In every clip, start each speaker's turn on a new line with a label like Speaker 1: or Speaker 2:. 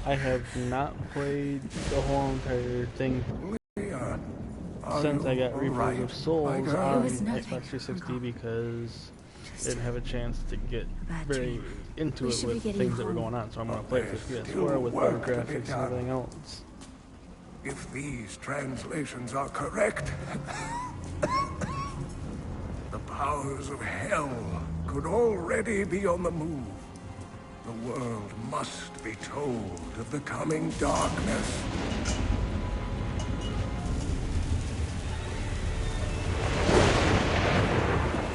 Speaker 1: I have not played the whole entire thing
Speaker 2: Leah,
Speaker 1: since I got
Speaker 2: all
Speaker 1: Reapers
Speaker 2: right,
Speaker 1: of Souls
Speaker 2: girl?
Speaker 1: on
Speaker 3: It was nothing,
Speaker 1: Xbox 360
Speaker 3: Uncle.
Speaker 1: because I
Speaker 3: Just
Speaker 1: didn't have a chance to get
Speaker 3: a bad
Speaker 1: very
Speaker 3: dream.
Speaker 1: into
Speaker 3: We
Speaker 1: it
Speaker 3: should be
Speaker 1: with
Speaker 3: getting
Speaker 1: things that were
Speaker 3: home.
Speaker 1: going on. So I'm going to
Speaker 2: But
Speaker 1: play it for
Speaker 2: there's
Speaker 1: PS4
Speaker 2: still
Speaker 1: with better
Speaker 2: work to be
Speaker 1: graphics and
Speaker 2: done.
Speaker 1: everything else.
Speaker 2: If these translations are correct, the powers of hell could already be on the move. The world must be told of the coming darkness.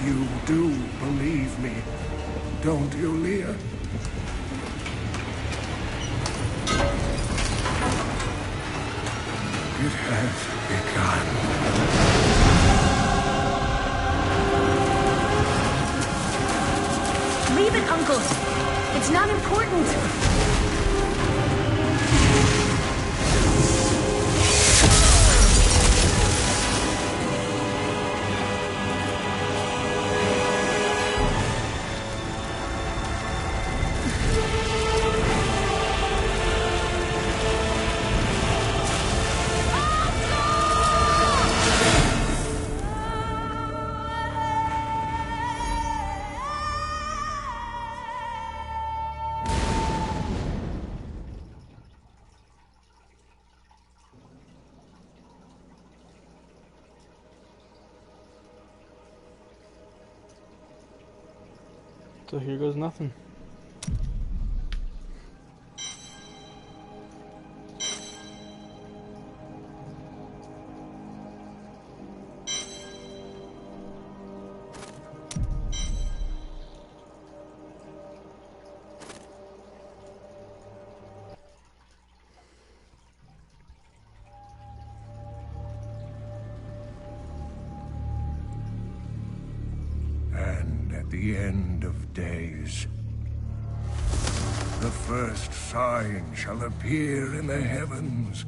Speaker 2: You do believe me, don't you, Leah? It has begun.
Speaker 3: Leave it, Uncle. It's not important.
Speaker 1: So here goes nothing.
Speaker 2: And at the end of days, the first sign shall appear in the heavens.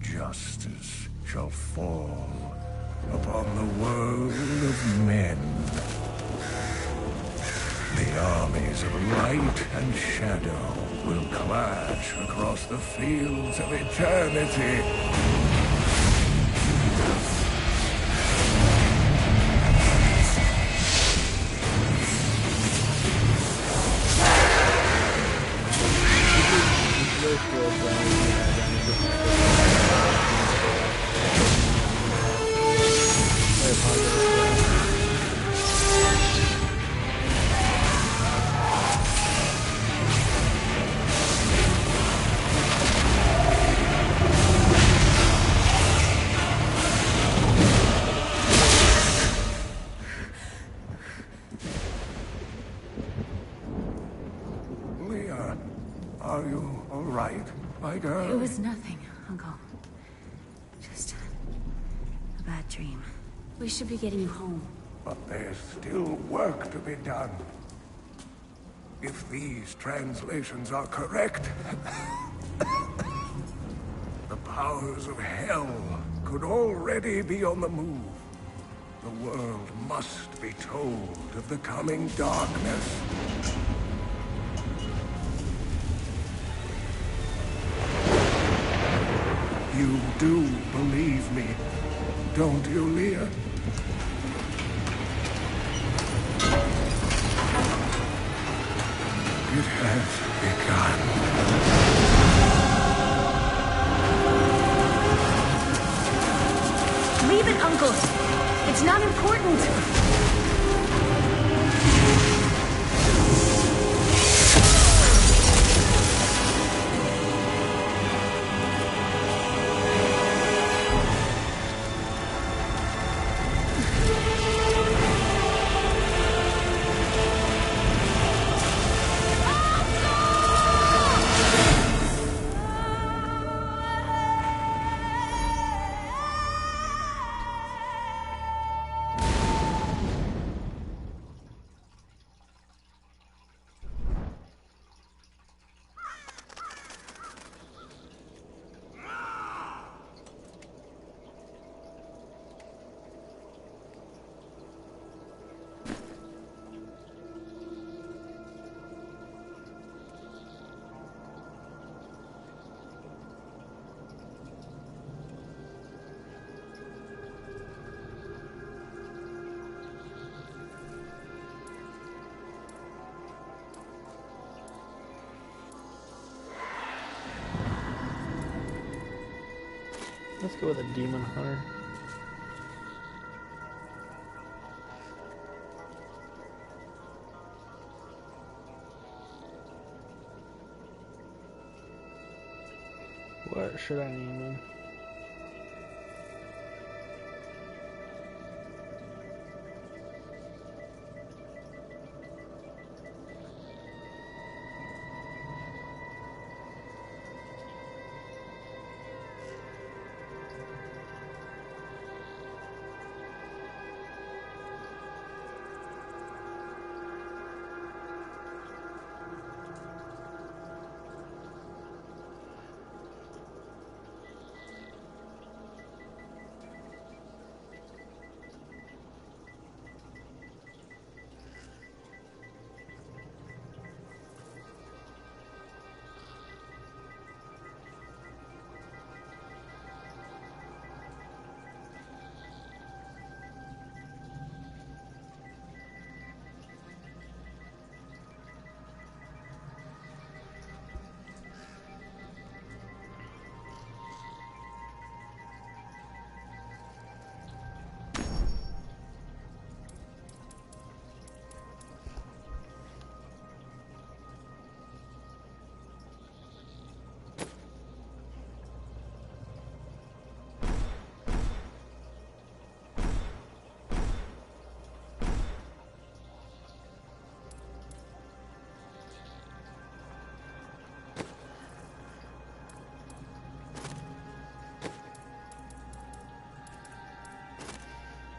Speaker 2: Justice shall fall upon the world of men. The armies of light and shadow will clash across the fields of eternity. Leah, are you all right, my girl?
Speaker 3: It was nothing, Uncle. Just a bad dream. We should be getting you home.
Speaker 2: But there's still work to be done. If these translations are correct, the powers of hell could already be on the move. The world must be told of the coming darkness. You do believe me, don't you, Leah? It has begun.
Speaker 3: Leave it, Uncle. It's not important.
Speaker 1: Let's go with a demon hunter. What should I name him?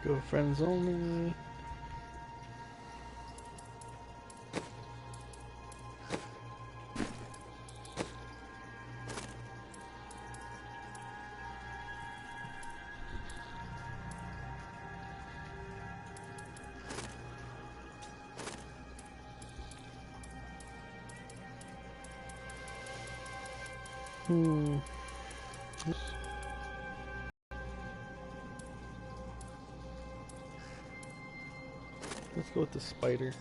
Speaker 1: Go friends only. Let's go with the spider.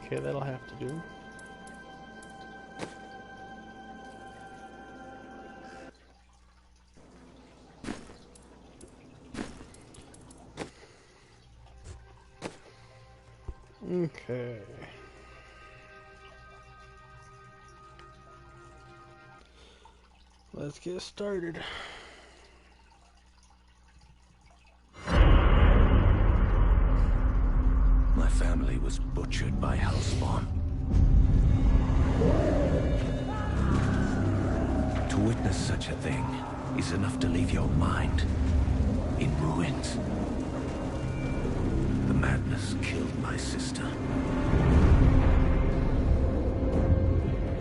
Speaker 1: Okay, that'll have to do. Okay. Let's get started.
Speaker 2: My family was butchered by Hellspawn. To witness such a thing is enough to leave your mind in ruins. The madness killed my sister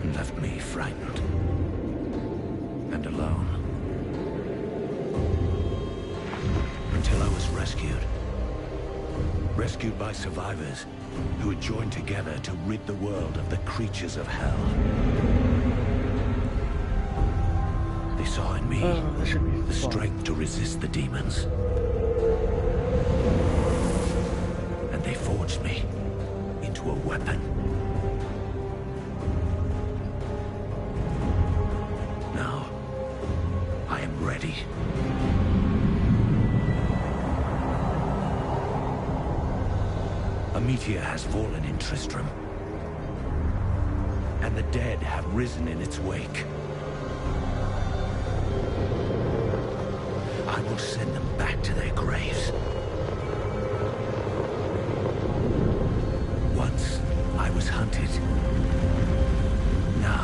Speaker 2: and left me frightened and alone until I was rescued. Rescued by survivors who had joined together to rid the world of the creatures of hell. They saw in me the strength to resist the demons. And they forged me into a weapon. Now, I am ready. A meteor has fallen in Tristram, and the dead have risen in its wake. I will send them back to their graves. Once I was hunted. Now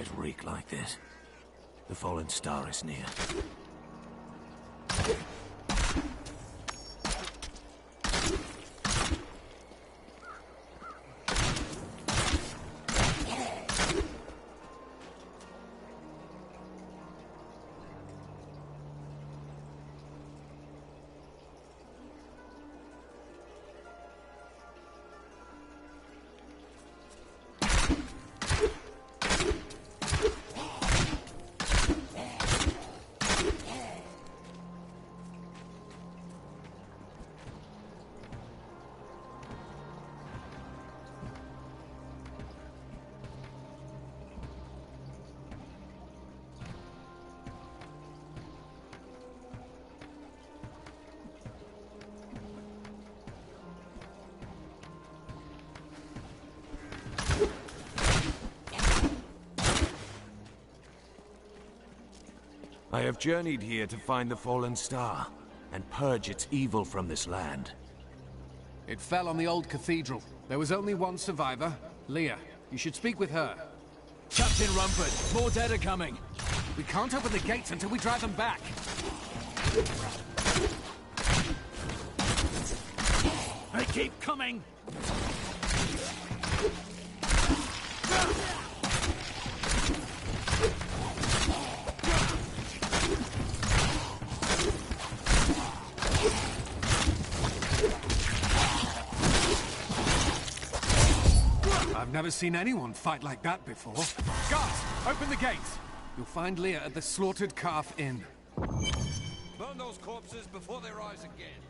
Speaker 4: always reek like this. The fallen star is near. I have journeyed here to find the fallen star and purge its evil from this land.
Speaker 5: It fell on the old cathedral. There was only one survivor, Leah. You should speak with her.
Speaker 6: Captain Rumford, more dead are coming.
Speaker 5: We can't open the gates until we drive them back.
Speaker 6: They keep coming!
Speaker 5: I've never seen anyone fight like that before. Guards, open the gates! You'll find Leah at the Slaughtered Calf Inn.
Speaker 6: Burn those corpses before they rise again.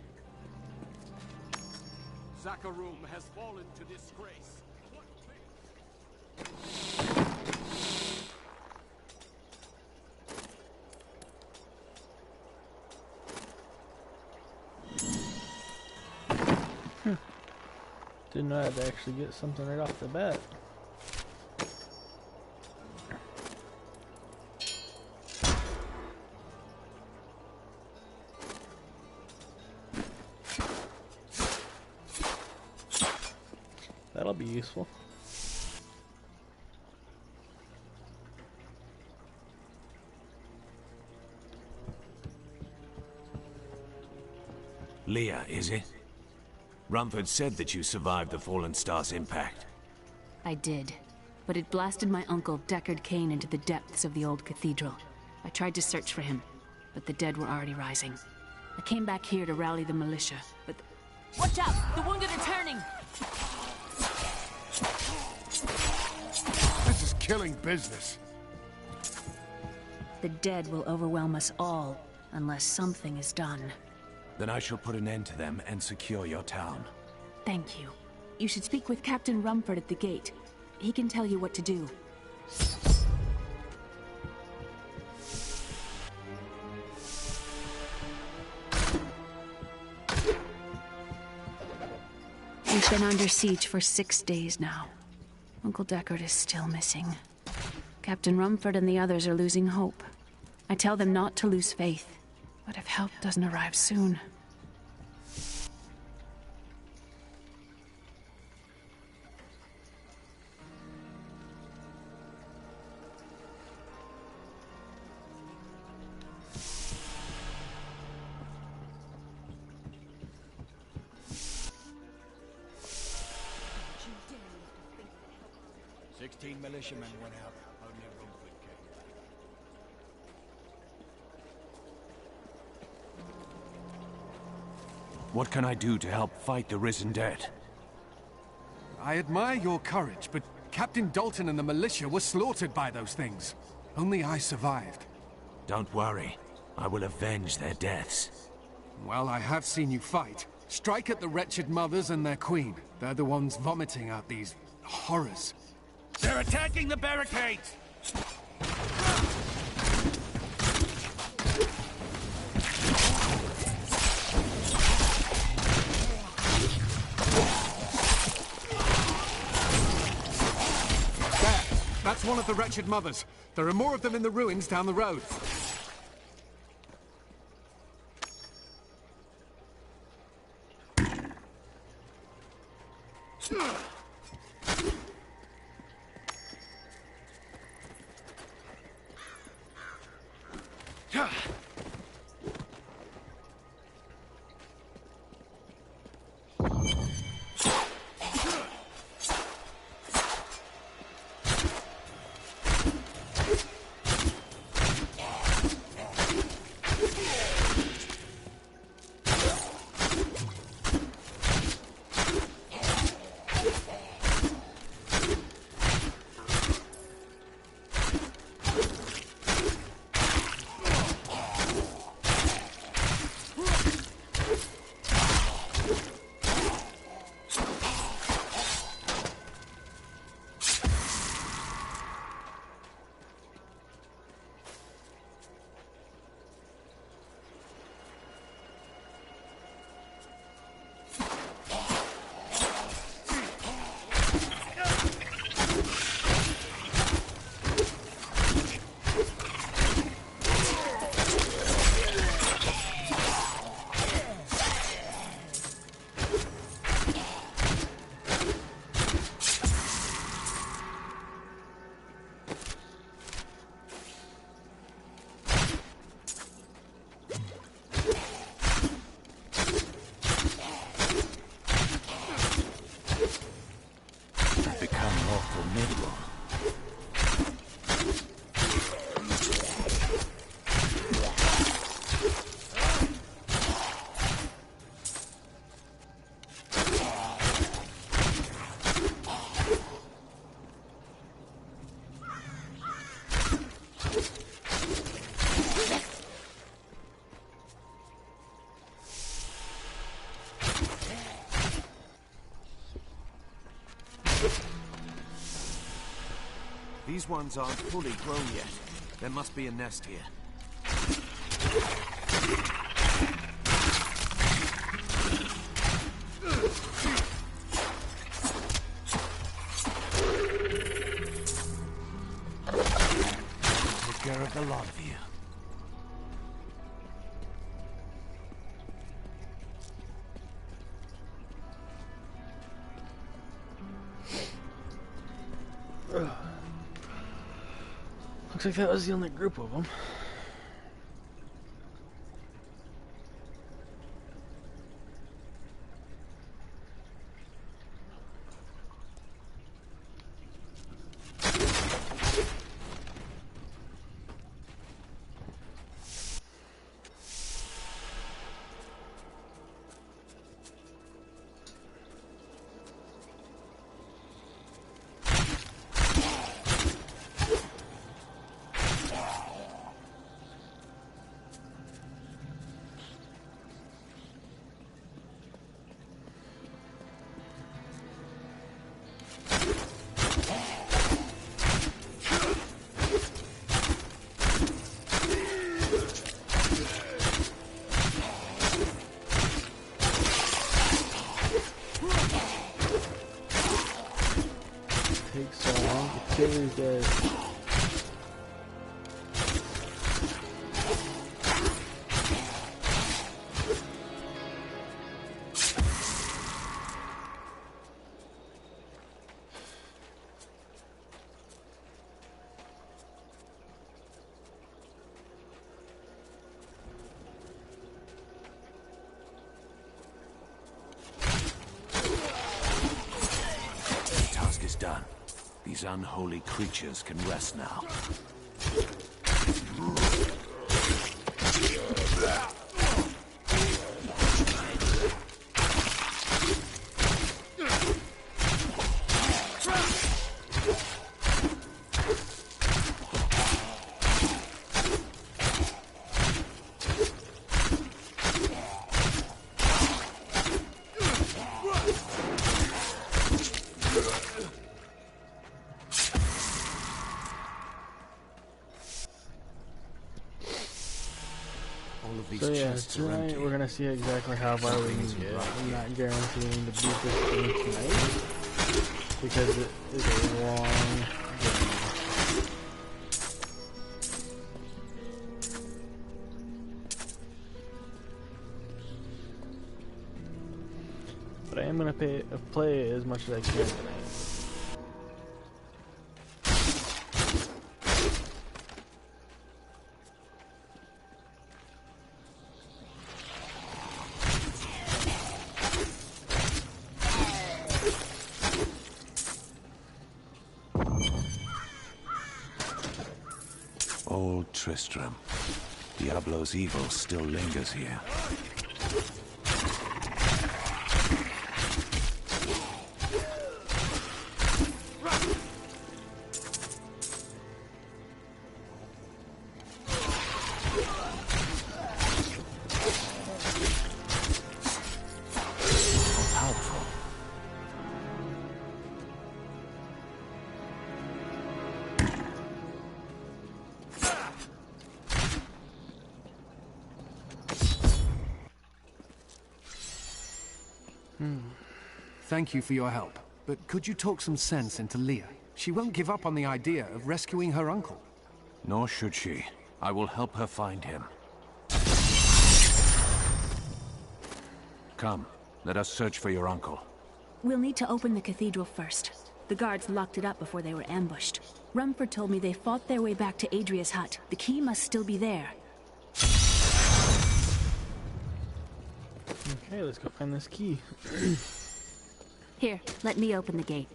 Speaker 6: Zakharum has fallen to disgrace.
Speaker 1: Didn't know I had to actually get something right off the bat. That'll be useful.
Speaker 4: Leah, is it? Rumford said that you survived the fallen star's impact.
Speaker 3: I did, but it blasted my uncle, Deckard Cain, into the depths of the old cathedral. I tried to search for him, but the dead were already rising. I came back here to rally the militia, but... Watch out! The wounded are turning!
Speaker 2: This is killing business.
Speaker 3: The dead will overwhelm us all, unless something is done.
Speaker 4: Then I shall put an end to them and secure your town.
Speaker 3: Thank you. You should speak with Captain Rumford at the gate. He can tell you what to do. We've been under siege for 6 days now. Uncle Deckard is still missing. Captain Rumford and the others are losing hope. I tell them not to lose faith, but if help doesn't arrive soon...
Speaker 6: Militiamen went out. Only Rumford came back.
Speaker 4: What can I do to help fight the risen dead?
Speaker 5: I admire your courage, but Captain Dalton and the militia were slaughtered by those things. Only I survived.
Speaker 4: Don't worry. I will avenge their deaths.
Speaker 5: Well, I have seen you fight. Strike at the wretched mothers and their queen. They're the ones vomiting out these horrors.
Speaker 6: They're attacking the barricades!
Speaker 5: That's one of the wretched mothers. There are more of them in the ruins down the road.
Speaker 4: These ones aren't fully grown yet. There must be a nest here. Take care of the lot of you.
Speaker 1: Looks like that was the only group of them. Takes so long to kill these guys.
Speaker 4: Done. These unholy creatures can rest now.
Speaker 1: So yeah, tonight we're gonna see exactly how far we can get. I'm not guaranteeing to beat this game tonight because it is a long game. But I am gonna play as much as I can tonight.
Speaker 4: Tristram. Diablo's evil still lingers here.
Speaker 5: Thank you for your help, but could you talk some sense into Leah? She won't give up on the idea of rescuing her uncle.
Speaker 4: Nor should she. I will help her find him. Come, let us search for your uncle.
Speaker 3: We'll need to open the cathedral first. The guards locked it up before they were ambushed. Rumford told me they fought their way back to Adria's hut. The key must still be there.
Speaker 1: Okay, let's go find this key.
Speaker 3: Here, let me open the gate.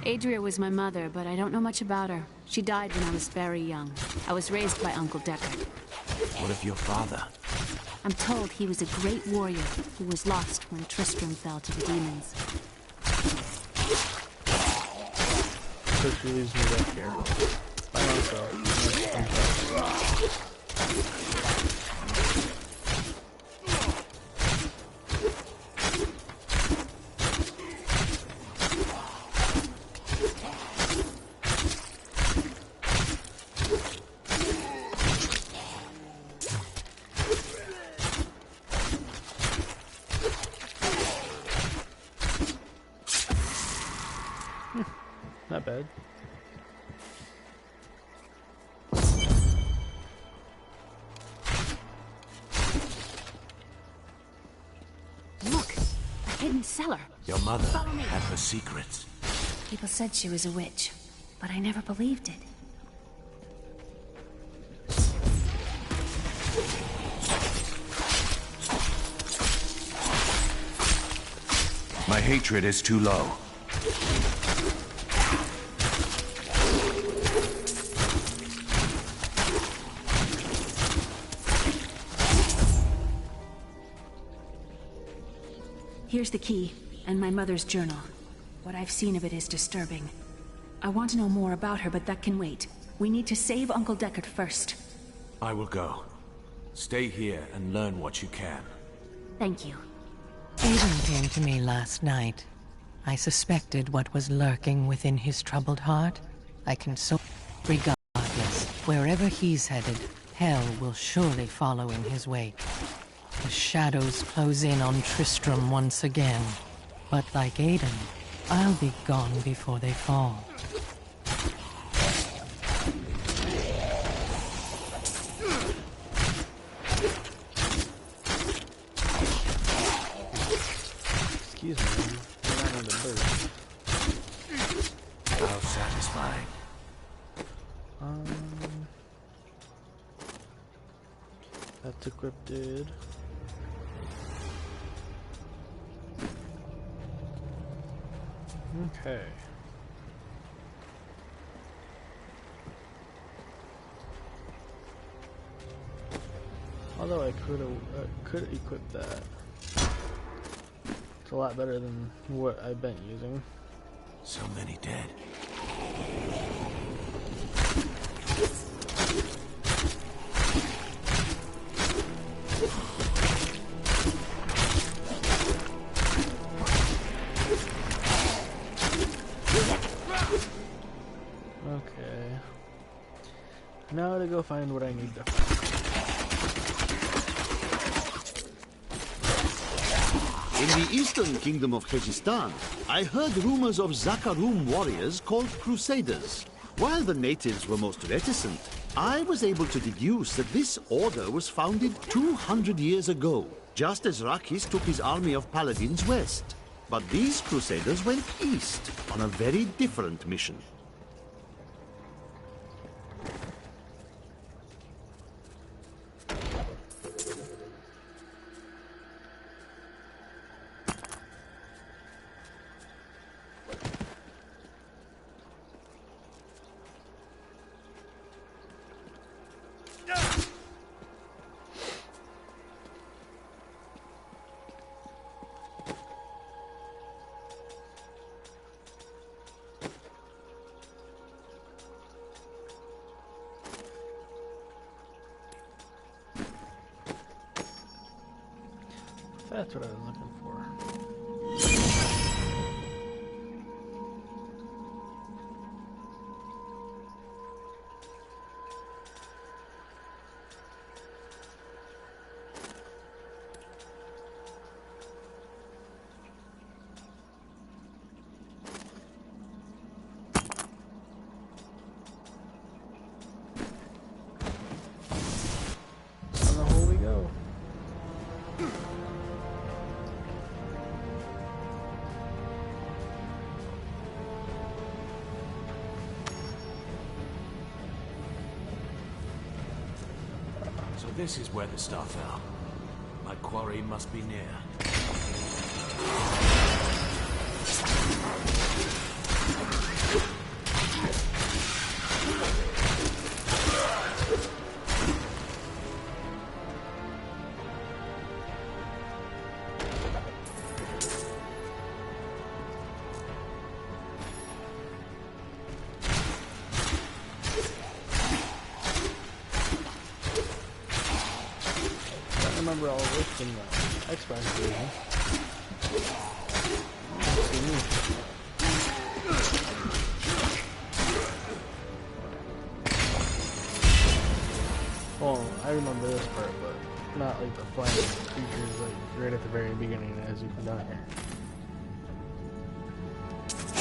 Speaker 3: Adria was my mother, but I don't know much about her. She died when I was very young. I was raised by Uncle Deckard.
Speaker 4: What of your father?
Speaker 3: I'm told he was a great warrior who was lost when Tristram fell to the demons.
Speaker 1: So she leaves me back here. By myself. Not bad.
Speaker 3: Look! A hidden cellar!
Speaker 4: Your mother had her secrets.
Speaker 3: People said she was a witch, but I never believed it.
Speaker 4: My hatred is too low.
Speaker 3: Here's the key, and my mother's journal. What I've seen of it is disturbing. I want to know more about her, but that can wait. We need to save Uncle Deckard first.
Speaker 4: I will go. Stay here and learn what you can.
Speaker 3: Thank you.
Speaker 7: Aiden came to me last night. I suspected what was lurking within his troubled heart. I console. Regardless, wherever he's headed, hell will surely follow in his wake. The shadows close in on Tristram once again. But like Aiden, I'll be gone before they fall.
Speaker 1: Excuse me, you're not in the bird.
Speaker 4: How satisfying.
Speaker 1: That's encrypted. Okay. Although I could equip that. It's a lot better than what I've been using.
Speaker 4: So many dead.
Speaker 1: Okay. Now to go find what I need to find.
Speaker 8: In the eastern kingdom of Khuzestan, I heard rumors of Zakarum warriors called Crusaders. While the natives were most reticent, I was able to deduce that this order was founded 200 years ago, just as Rakis took his army of paladins west. But these Crusaders went east on a very different mission.
Speaker 1: That's what I was looking for. Down the hole we go.
Speaker 4: So this is where the star fell. My quarry must be near.
Speaker 1: I remember all of this in the Xbox version. Well, I remember this part, but not like the flying creatures like right at the very beginning as you come down here.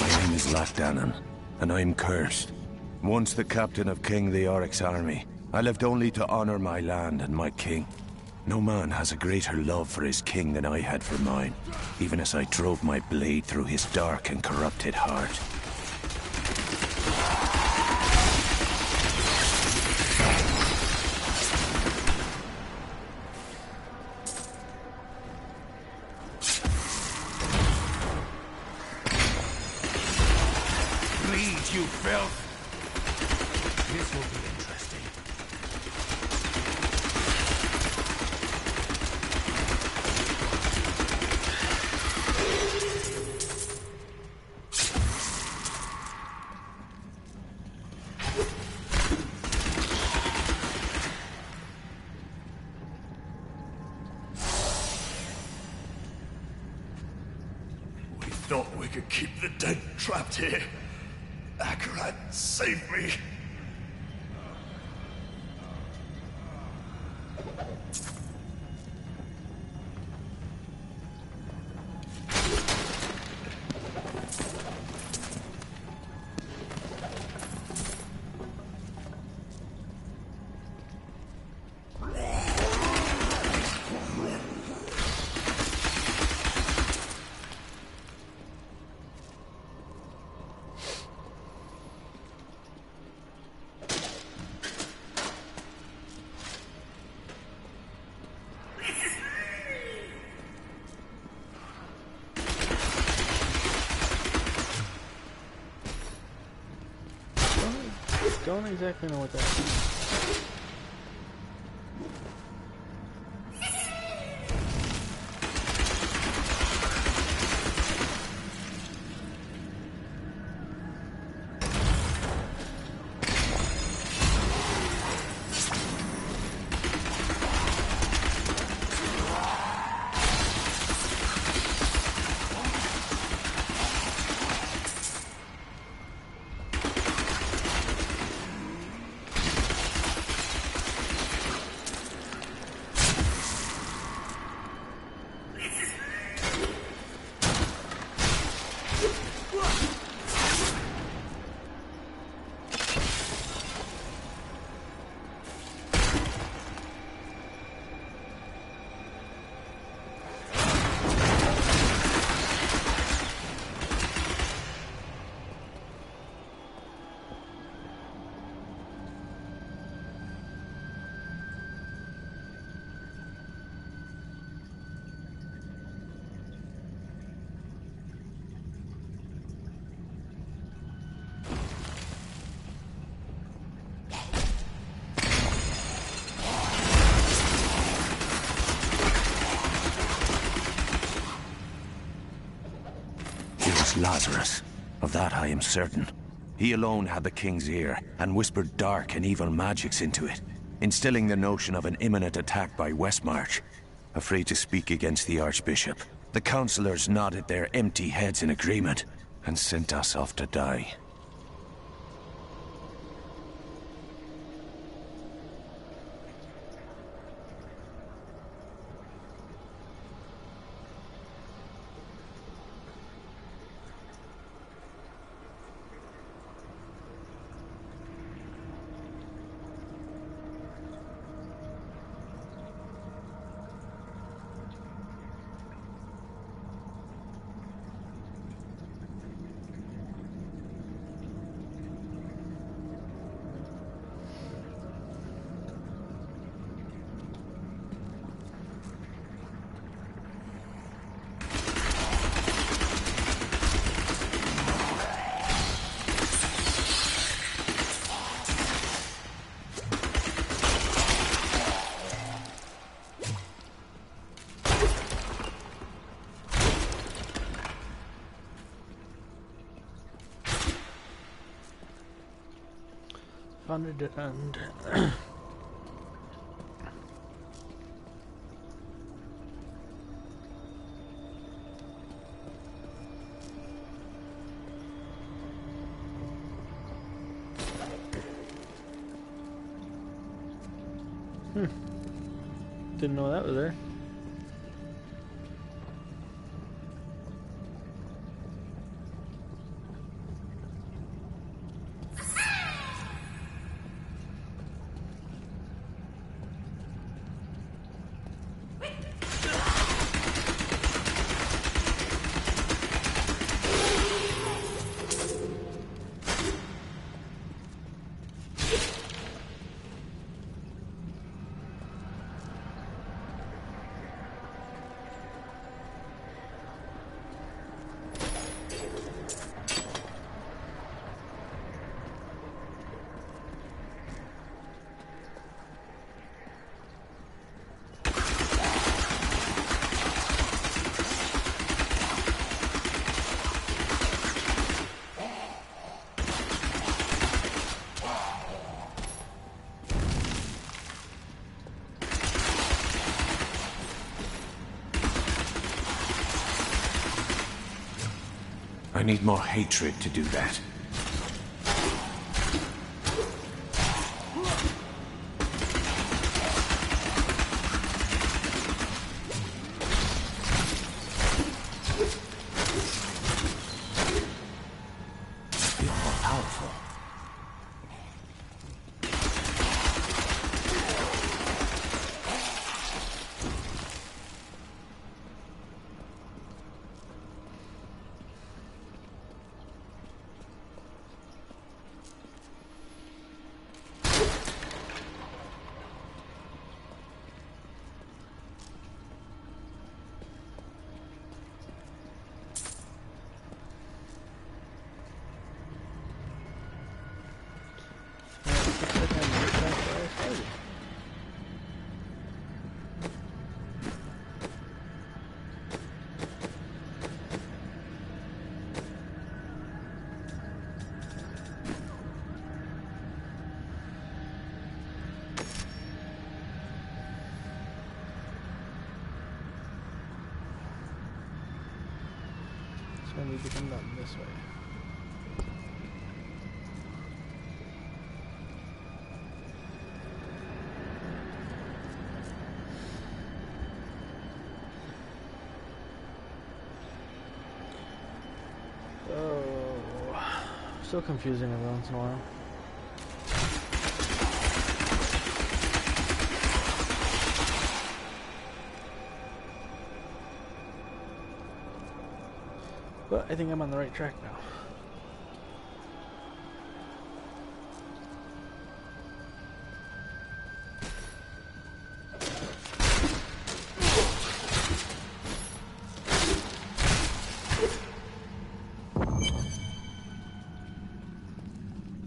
Speaker 4: My name is Lachdanan, and I'm cursed. Once the captain of King Leoric's army, I lived only to honor my land and my king. No man has a greater love for his king than I had for mine, even as I drove my blade through his dark and corrupted heart.
Speaker 6: Bleed, you filth! This will be interesting.
Speaker 2: We thought we could keep the dead trapped here. Akarat, save me.
Speaker 1: Don't exactly know what that is.
Speaker 4: Lazarus. Of that I am certain. He alone had the king's ear, and whispered dark and evil magics into it, instilling the notion of an imminent attack by Westmarch. afraid to speak against the Archbishop. The councillors nodded their empty heads in agreement and sent us off to die.
Speaker 1: Found a dead end. Didn't know that was there.
Speaker 4: I need more hatred to do that. Feel more powerful. So I need to come down this way. Oh, so confusing every once in a while. But I think I'm on the right track now.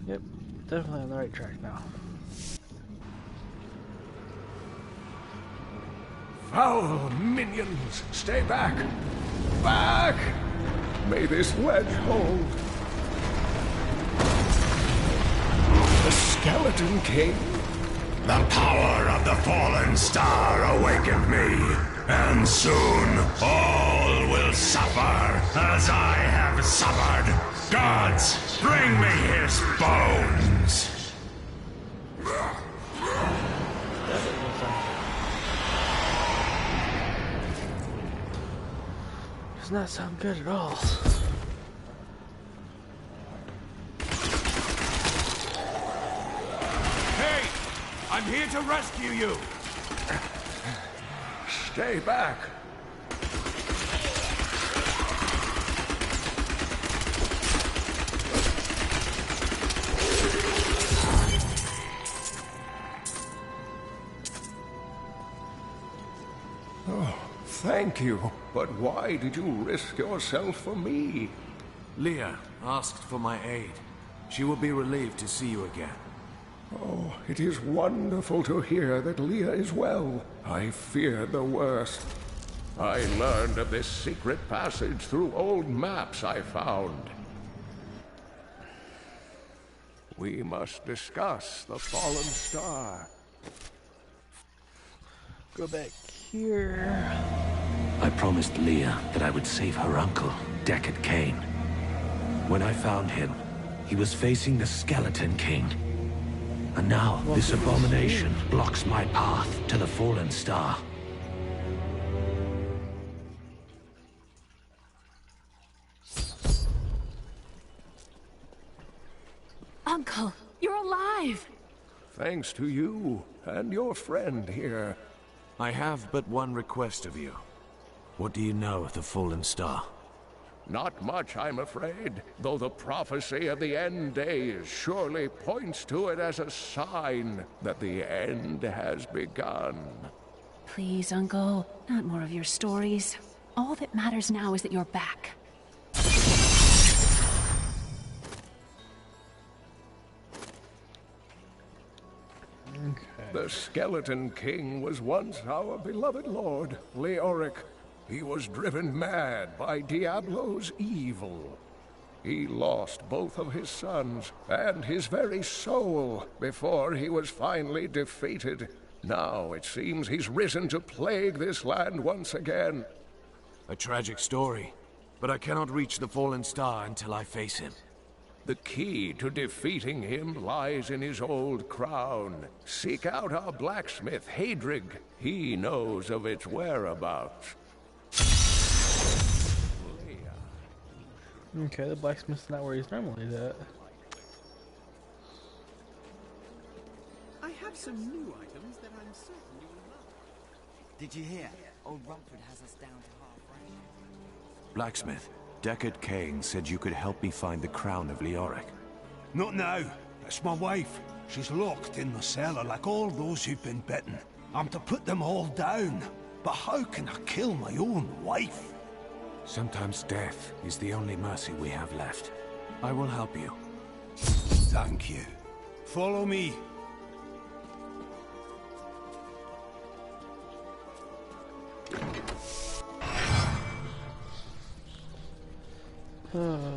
Speaker 4: Yep, definitely on the right track now.
Speaker 2: Foul minions, stay back! Back! May this wedge hold. The Skeleton King?
Speaker 9: The power of the fallen star awakened me.
Speaker 4: And soon all will suffer as I have suffered. Gods, bring me his bones!
Speaker 1: Does not sound good at all.
Speaker 6: Hey! I'm here to rescue you!
Speaker 2: Stay back. Oh, thank you. But why did you risk yourself for me?
Speaker 6: Leah asked for my aid. She will be relieved to see you again.
Speaker 2: Oh, it is wonderful to hear that Leah is well. I feared the worst. I learned of this secret passage through old maps I found. We must discuss the fallen star.
Speaker 1: Go back here.
Speaker 4: I promised Leah that I would save her uncle, Deckard Cain. When I found him, he was facing the Skeleton King. And now, this abomination blocks my path to the fallen star.
Speaker 3: Uncle, you're alive!
Speaker 2: Thanks to you and your friend here.
Speaker 6: I have but one request of you.
Speaker 4: What do you know of the fallen star?
Speaker 2: Not much, I'm afraid, though the prophecy of the end days surely points to it as a sign that the end has begun.
Speaker 3: Please, Uncle, not more of your stories. All that matters now is that you're back.
Speaker 2: The Skeleton King was once our beloved lord, Leoric. He was driven mad by Diablo's evil. He lost both of his sons and his very soul before he was finally defeated. Now it seems he's risen to plague this land once again.
Speaker 6: A tragic story, but I cannot reach the fallen star until I face him.
Speaker 2: The key to defeating him lies in his old crown. Seek out our blacksmith, Hadrig. He knows of its whereabouts.
Speaker 1: Okay, the blacksmith's not where he's normally at.
Speaker 9: I have some new items that I'm certain you will love. Did you hear? Old Rumford has us down to half ration.
Speaker 4: Blacksmith, Deckard Cain said you could help me find the crown of Leoric.
Speaker 10: Not now. It's my wife. She's locked in the cellar like all those who've been bitten. I'm to put them all down. But how can I kill my own wife?
Speaker 6: Sometimes death is the only mercy we have left. I will help you.
Speaker 10: Thank you. Follow me.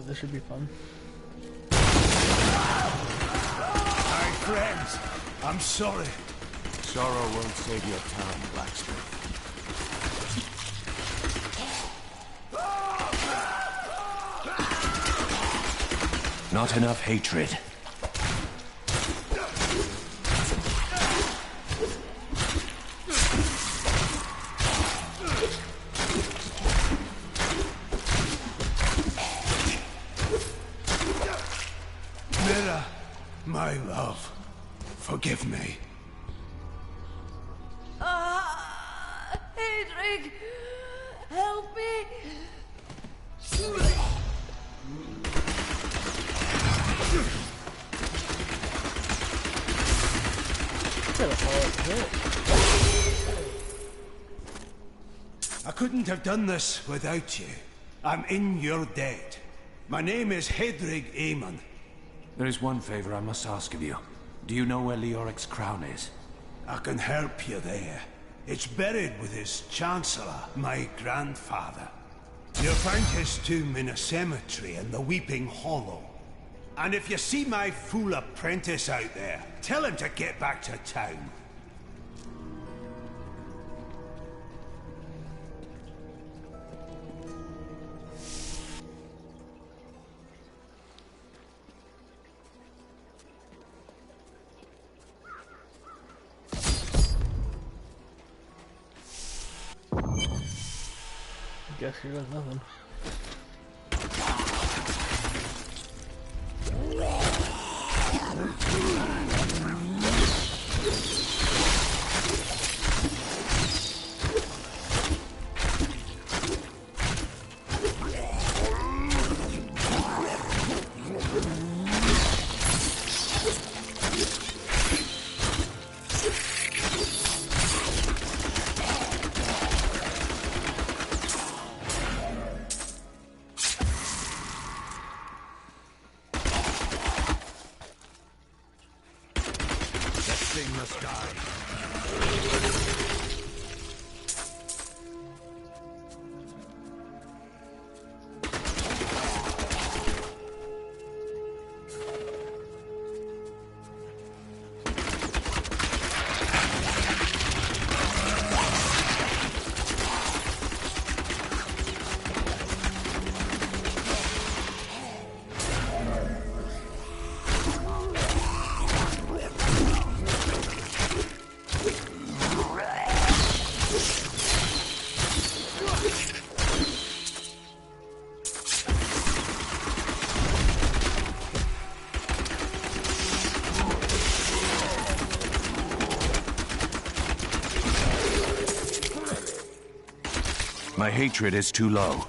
Speaker 1: This should be fun.
Speaker 10: My friends, I'm sorry.
Speaker 6: Sorrow won't save your time, Blacksmith.
Speaker 4: Not enough hatred.
Speaker 10: Mira, my love, forgive me.
Speaker 11: Hadrig, help me!
Speaker 10: I couldn't have done this without you. I'm in your debt. My name is Hadrig Aemon.
Speaker 6: There is one favor I must ask of you. Do you know where Leoric's crown is?
Speaker 10: I can help you there. It's buried with his Chancellor, my grandfather. You'll find his tomb in a cemetery in the Weeping Hollow. And if you see my fool apprentice out there, tell him to get back to town.
Speaker 1: guess here does nothing.
Speaker 4: My hatred is too low.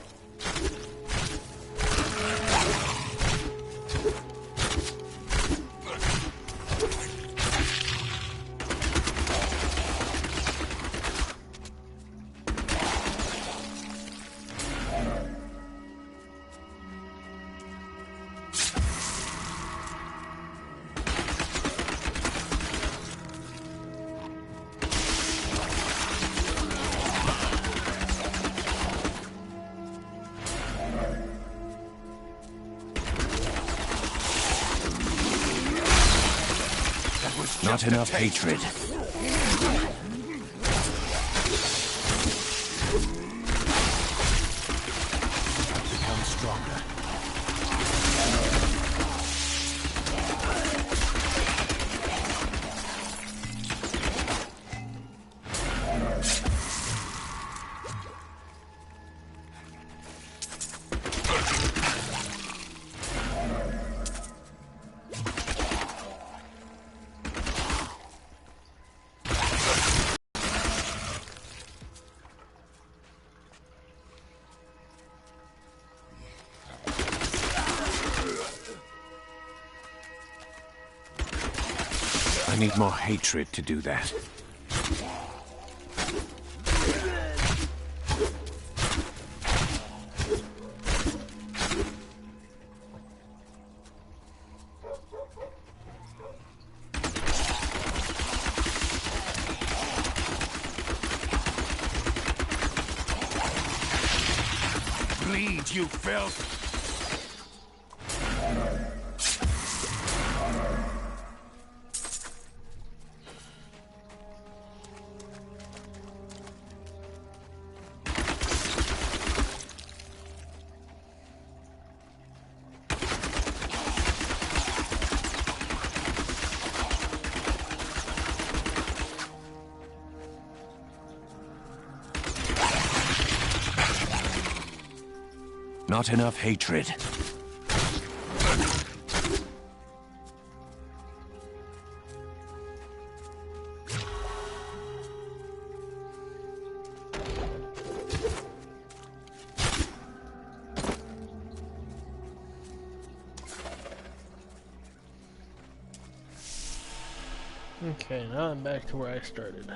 Speaker 4: Not enough hatred. Become stronger. I need more hatred to do that.
Speaker 6: Bleed, you filth!
Speaker 4: Not enough hatred.
Speaker 1: Okay, now I'm back to where I started.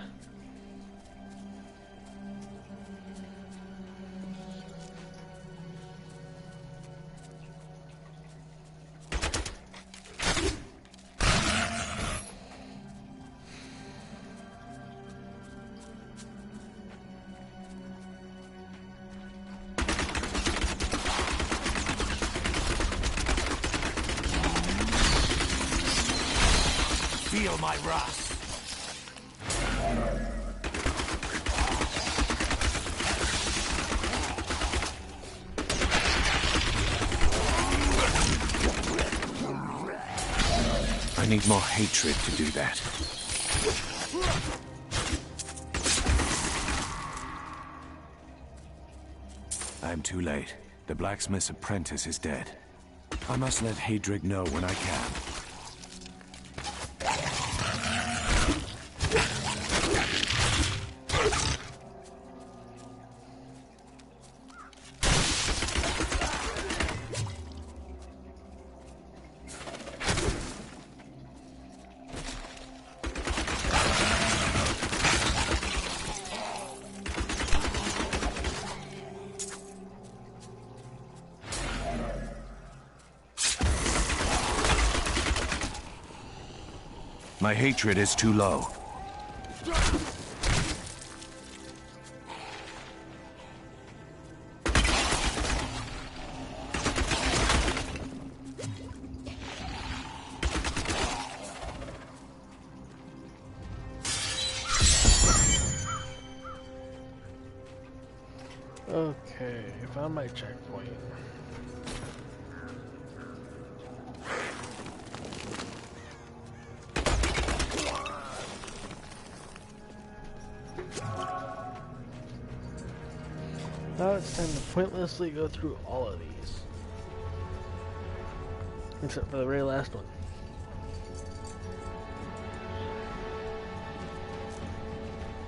Speaker 6: Feel my wrath.
Speaker 4: I need more hatred to do that. I'm too late. The blacksmith's apprentice is dead. I must let Hadrig know when I can. My hatred is too low.
Speaker 1: Okay, found my checkpoint. Now it's time to pointlessly go through all of these. Except for the very last one.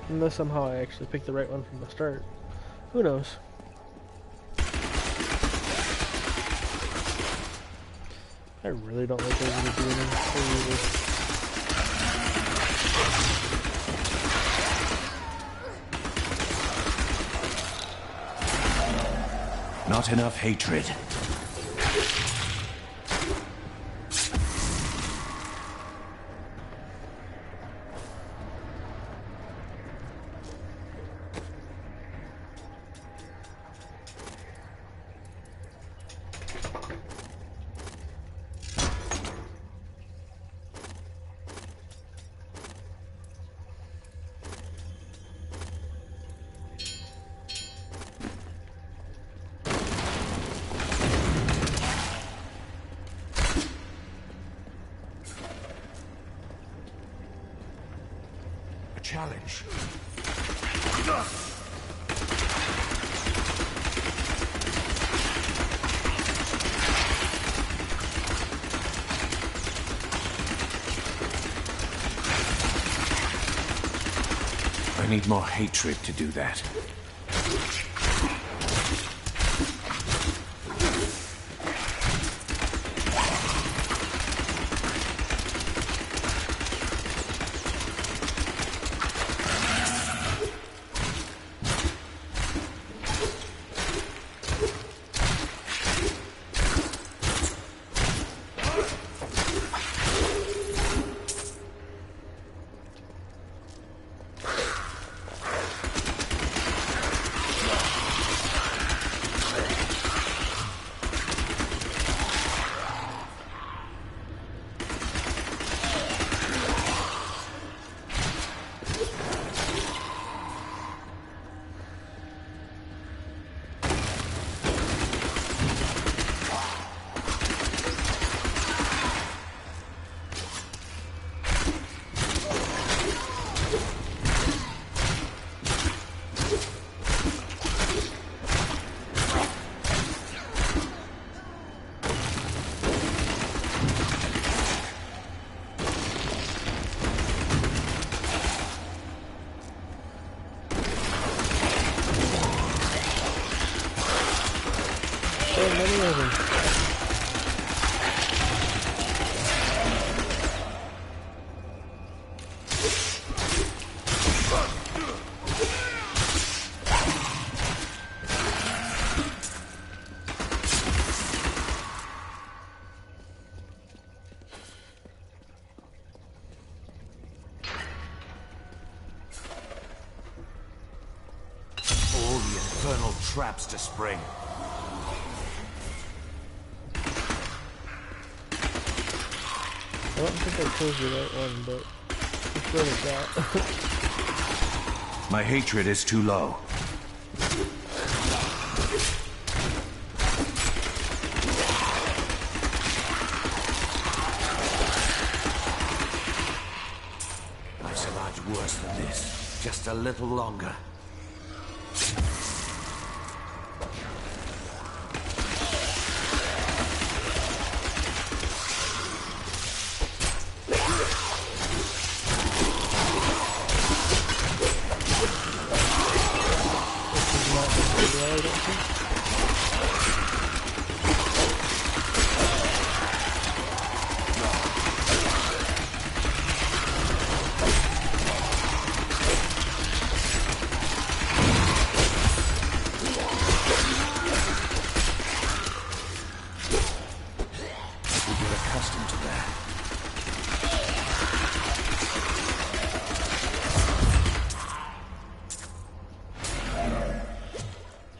Speaker 1: Unless somehow I actually picked the right one from the start. Who knows? I really don't like those little demons.
Speaker 4: Not enough hatred.
Speaker 6: Challenge.
Speaker 4: I need more hatred to do that.
Speaker 6: Infernal traps to spring.
Speaker 1: I don't think I chose the right one, but let's go with that.
Speaker 4: My hatred is too low.
Speaker 6: I survived worse than this. Just a little longer.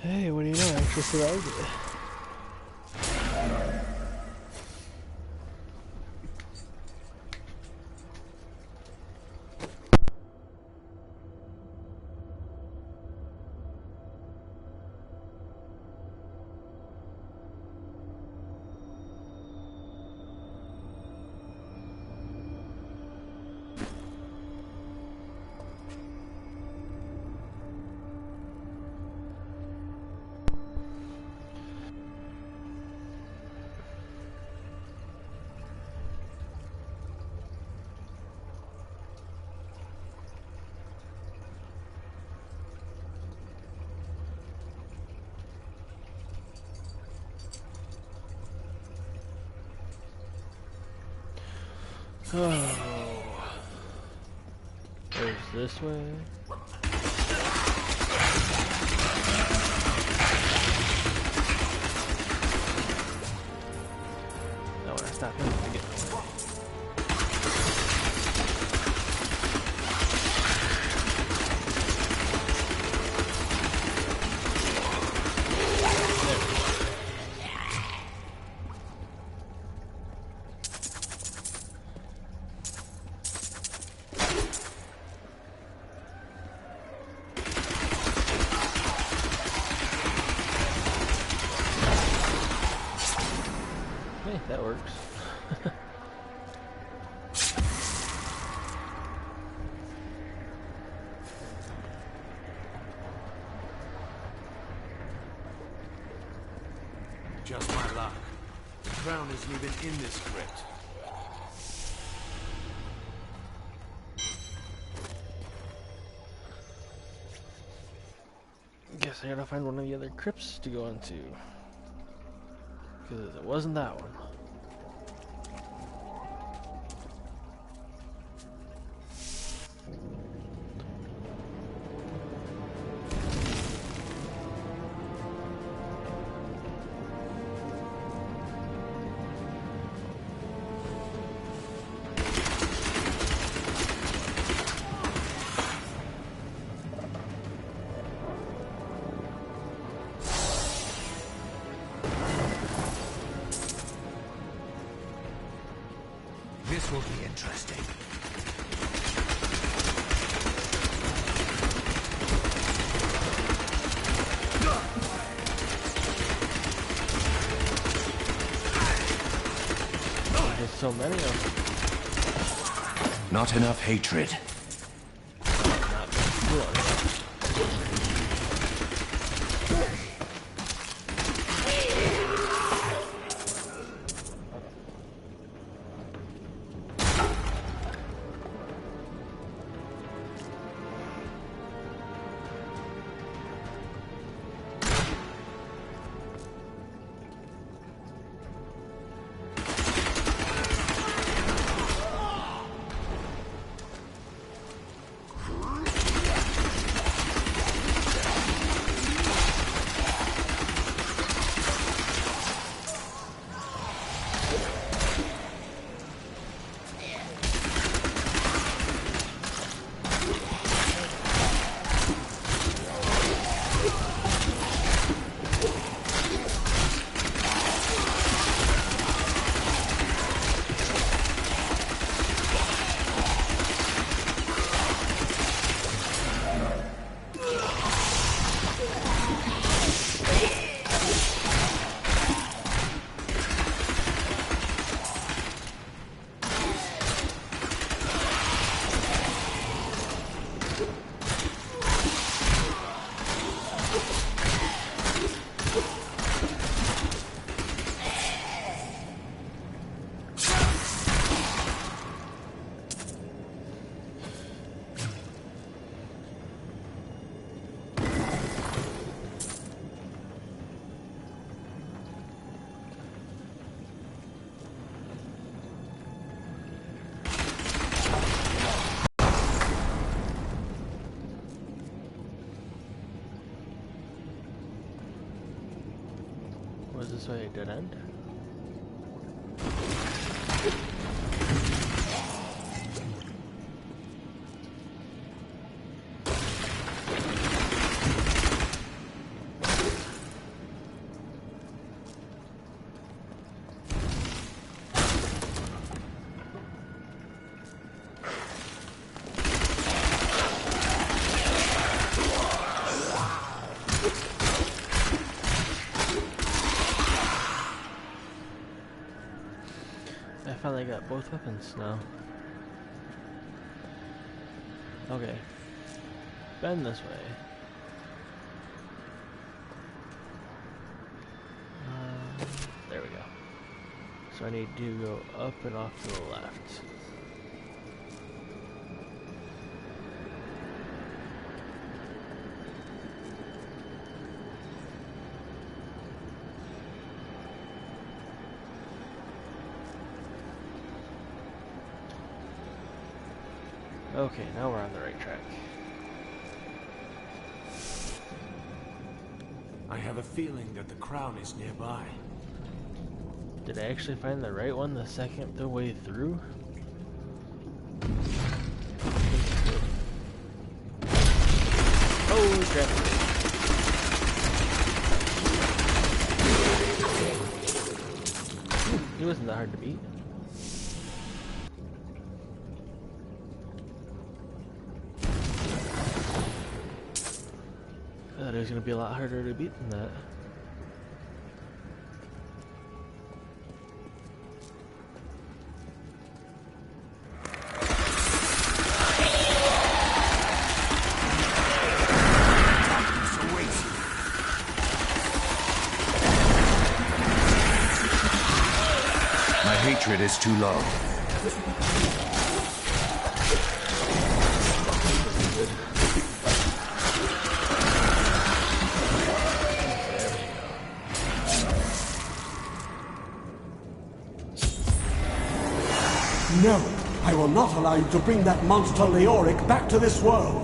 Speaker 1: Hey, what do you know? I actually survived it. Oh, there's this way. No, when I stop him to get in the way. Hey, that works.
Speaker 6: Just my luck. The crown isn't even in this crypt.
Speaker 1: Guess I gotta find one of the other crypts to go into. Because it wasn't that one.
Speaker 10: This will be interesting.
Speaker 1: There's so many of them.
Speaker 4: Not enough hatred.
Speaker 1: Was this way a dead end? finally got both weapons now. Okay. Bend this way. There we go. So I need to go up and off to the left. Okay, now we're on the right track.
Speaker 6: I have a feeling that the crown is nearby.
Speaker 1: Did I actually find the right one the way through? Holy crap. He wasn't that hard to beat. I thought it was going to be a lot harder to beat than that.
Speaker 4: My hatred is too low.
Speaker 10: No, I will not allow you to bring that monster Leoric back to this world.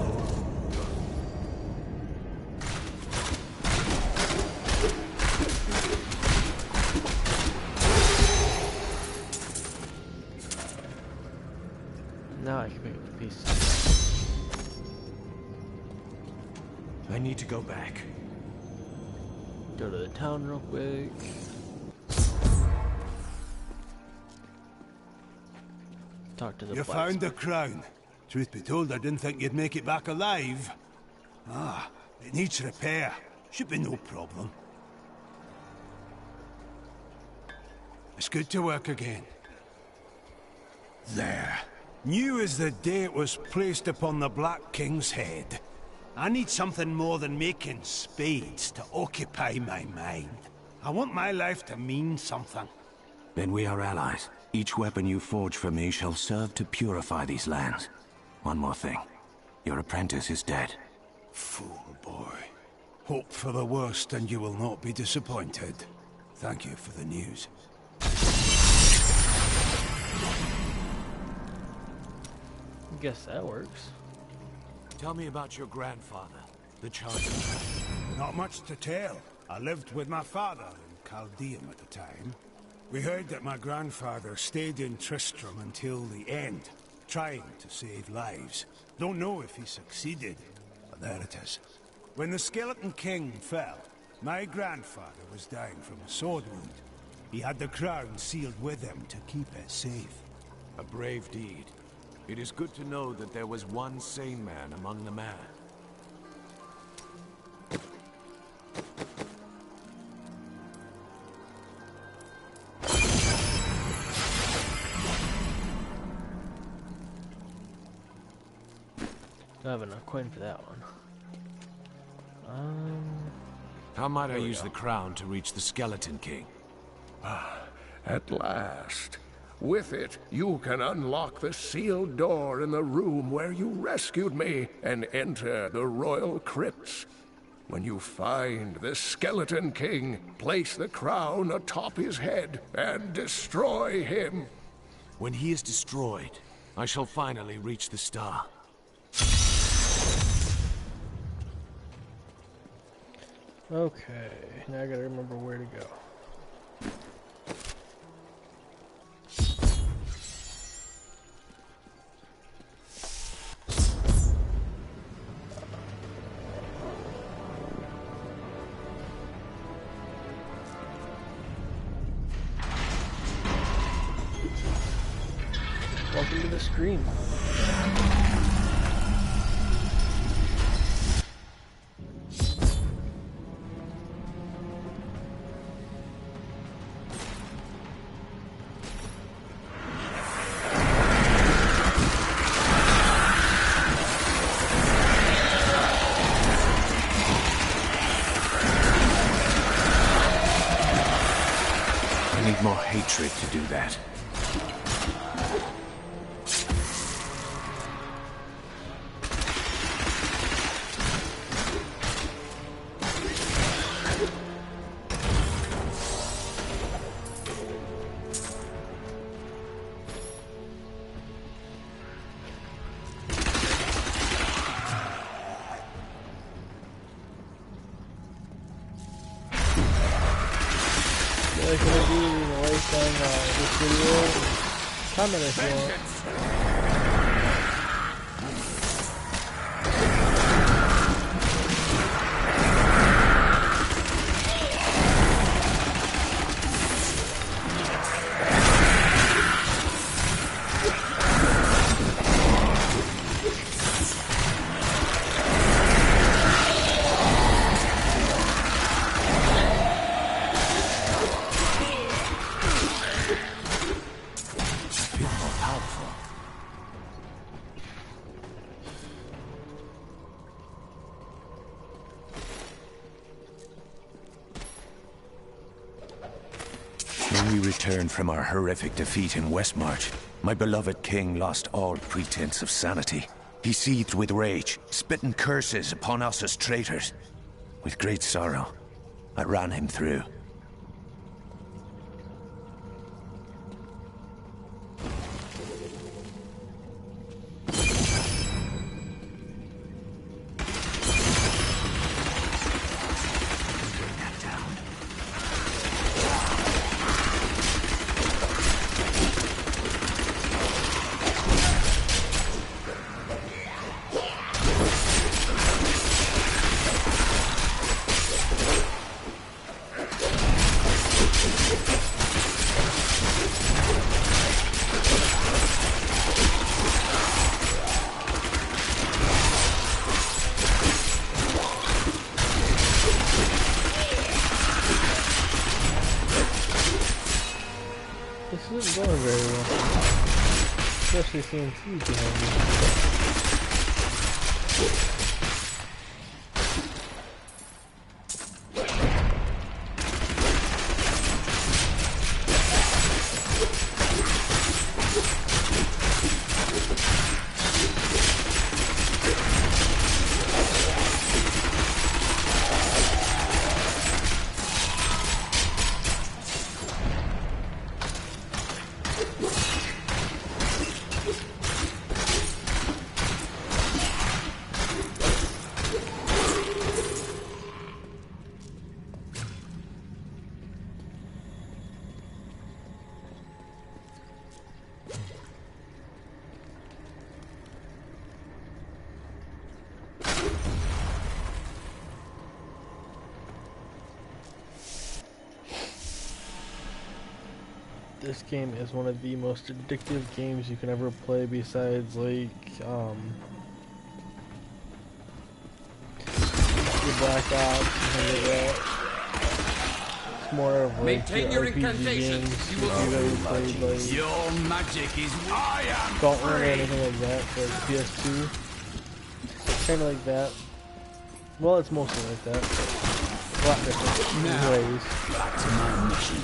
Speaker 1: Now I can pick up the pieces.
Speaker 6: I need to go back.
Speaker 1: Go to the town real quick. Talk to the
Speaker 10: You found the crown. Truth be told, I didn't think you'd make it back alive. Ah, it needs repair. Should be no problem. It's good to work again. There. New as the day it was placed upon the Black King's head. I need something more than making spades to occupy my mind. I want my life to mean something.
Speaker 4: Then we are allies. Each weapon you forge for me shall serve to purify these lands. One more thing. Your apprentice is dead.
Speaker 10: Fool boy. Hope for the worst and you will not be disappointed. Thank you for the news.
Speaker 1: Guess that works.
Speaker 6: Tell me about your grandfather, the Chancellor.
Speaker 10: Not much to tell. I lived with my father in Chaldeum at the time. We heard that my grandfather stayed in Tristram until the end, trying to save lives. Don't know if he succeeded, but there it is. When the Skeleton King fell, my grandfather was dying from a sword wound. He had the crown sealed with him to keep it safe.
Speaker 6: A brave deed. It is good to know that there was one sane man among the mad.
Speaker 1: Don't have enough coin for that one.
Speaker 6: How might I use the crown to reach the Skeleton King?
Speaker 2: At last. With it, you can unlock the sealed door in the room where you rescued me and enter the royal crypts. When you find the Skeleton King, place the crown atop his head and destroy him.
Speaker 6: When he is destroyed, I shall finally reach the star.
Speaker 1: Okay, now I gotta remember where to go. Welcome to the stream.
Speaker 4: I need more hatred to do that.
Speaker 1: That's gonna be the lifetime this video. Comment if you want.
Speaker 4: When we returned from our horrific defeat in Westmarch, my beloved king lost all pretense of sanity. He seethed with rage, spitting curses upon us as traitors. With great sorrow, I ran him through.
Speaker 1: This isn't going very well. Especially seeing T's behind me. This game is one of the most addictive games you can ever play besides like your Black Ops and like that. It's more of like
Speaker 12: Maintain your
Speaker 1: RPG
Speaker 12: incantations.
Speaker 1: games.
Speaker 12: You
Speaker 1: If
Speaker 12: will
Speaker 1: you've ever played like
Speaker 12: your magic is
Speaker 1: Gauntlet or anything like that for like PS2. Kinda like that. Well, it's mostly like that, but a lot different
Speaker 12: now,
Speaker 1: ways.
Speaker 12: back to my mission.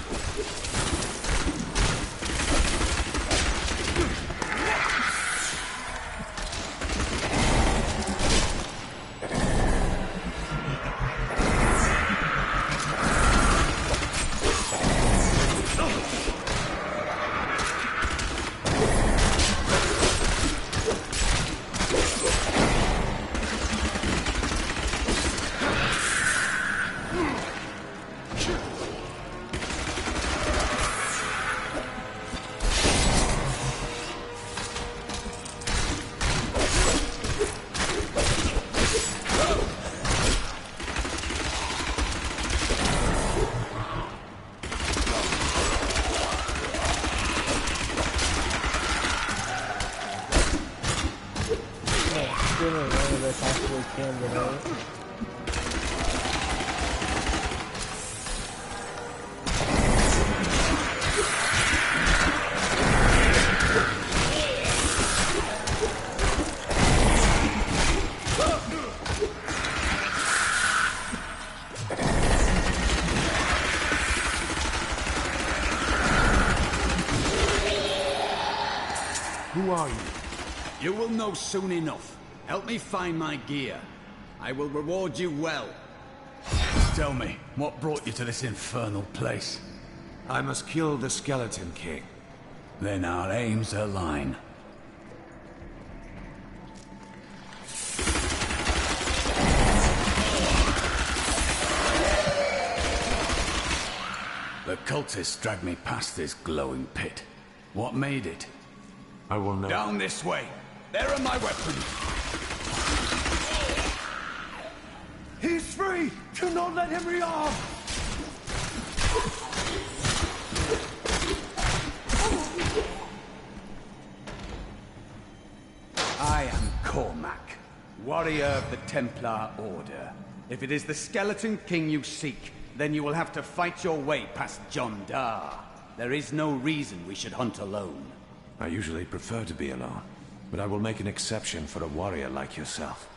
Speaker 6: Who are you?
Speaker 12: You will know soon enough. Help me find my gear. I will reward you well. Tell me, what brought you to this infernal place?
Speaker 6: I must kill the Skeleton King.
Speaker 12: Then our aims align. The cultists dragged me past this glowing pit. What made it?
Speaker 6: I will know.
Speaker 12: Down this way. There are my weapons.
Speaker 10: He's free! Do not let him rearm!
Speaker 12: I am Cormac, warrior of the Templar Order. If it is the Skeleton King you seek, then you will have to fight your way past John Dar. There is no reason we should hunt alone.
Speaker 6: I usually prefer to be alone, but I will make an exception for a warrior like yourself.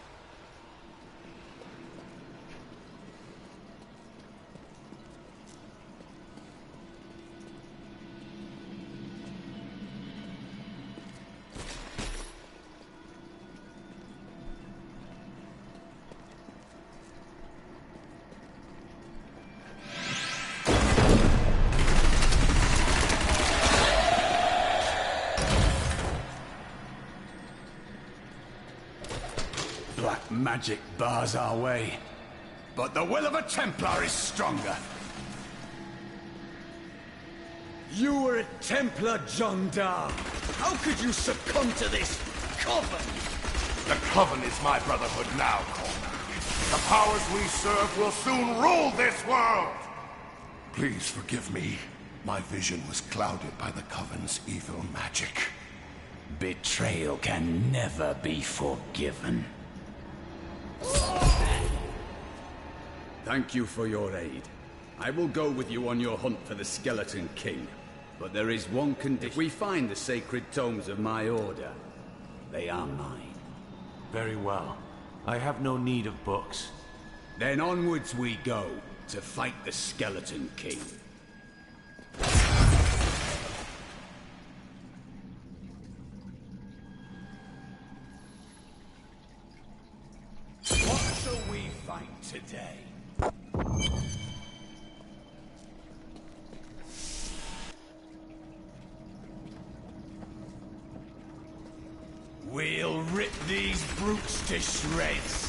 Speaker 12: Black magic bars our way, but the will of a Templar is stronger. You were a Templar, John Dar. How could you succumb to this coven?
Speaker 2: The Coven is my brotherhood now, Cormac. The powers we serve will soon rule this world! Please forgive me. My vision was clouded by the Coven's evil magic.
Speaker 12: Betrayal can never be forgiven. Thank you for your aid. I will go with you on your hunt for the Skeleton King. But there is one condition. If we find the sacred tomes of my order, they are mine.
Speaker 6: Very well. I have no need of books.
Speaker 12: Then onwards we go, to fight the Skeleton King. What shall we fight today? We'll rip these brutes to shreds.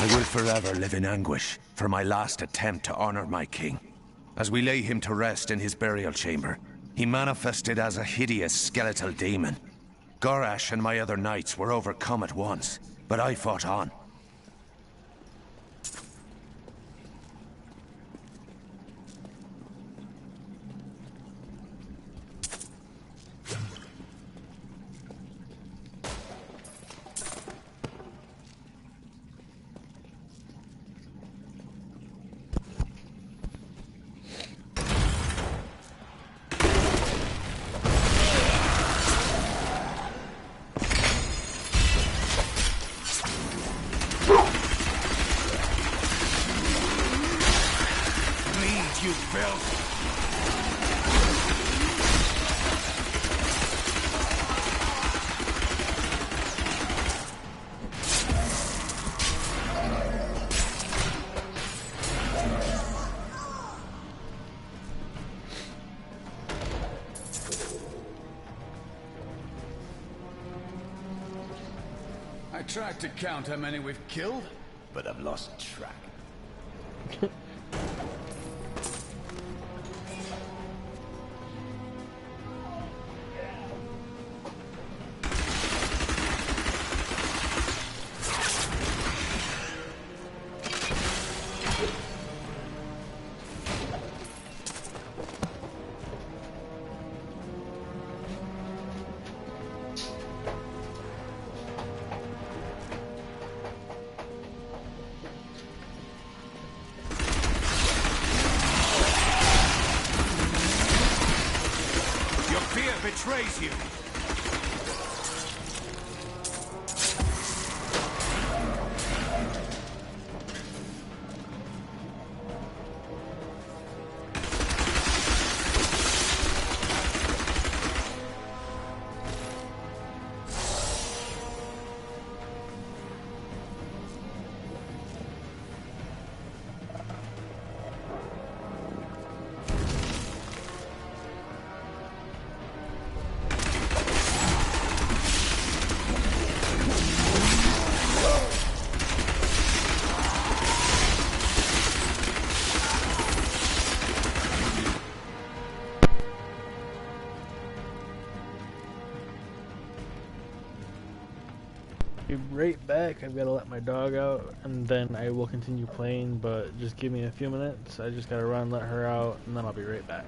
Speaker 4: I will forever live in anguish for my last attempt to honor my king. As we lay him to rest in his burial chamber, he manifested as a hideous skeletal demon. Gorash and my other knights were overcome at once, but I fought on.
Speaker 12: I tried to count how many we've killed, but I've lost track.
Speaker 6: Betrays you.
Speaker 1: Be right back. I've got to let my dog out, and then I will continue playing, but just give me a few minutes. I just got to run, let her out, and then I'll be right back.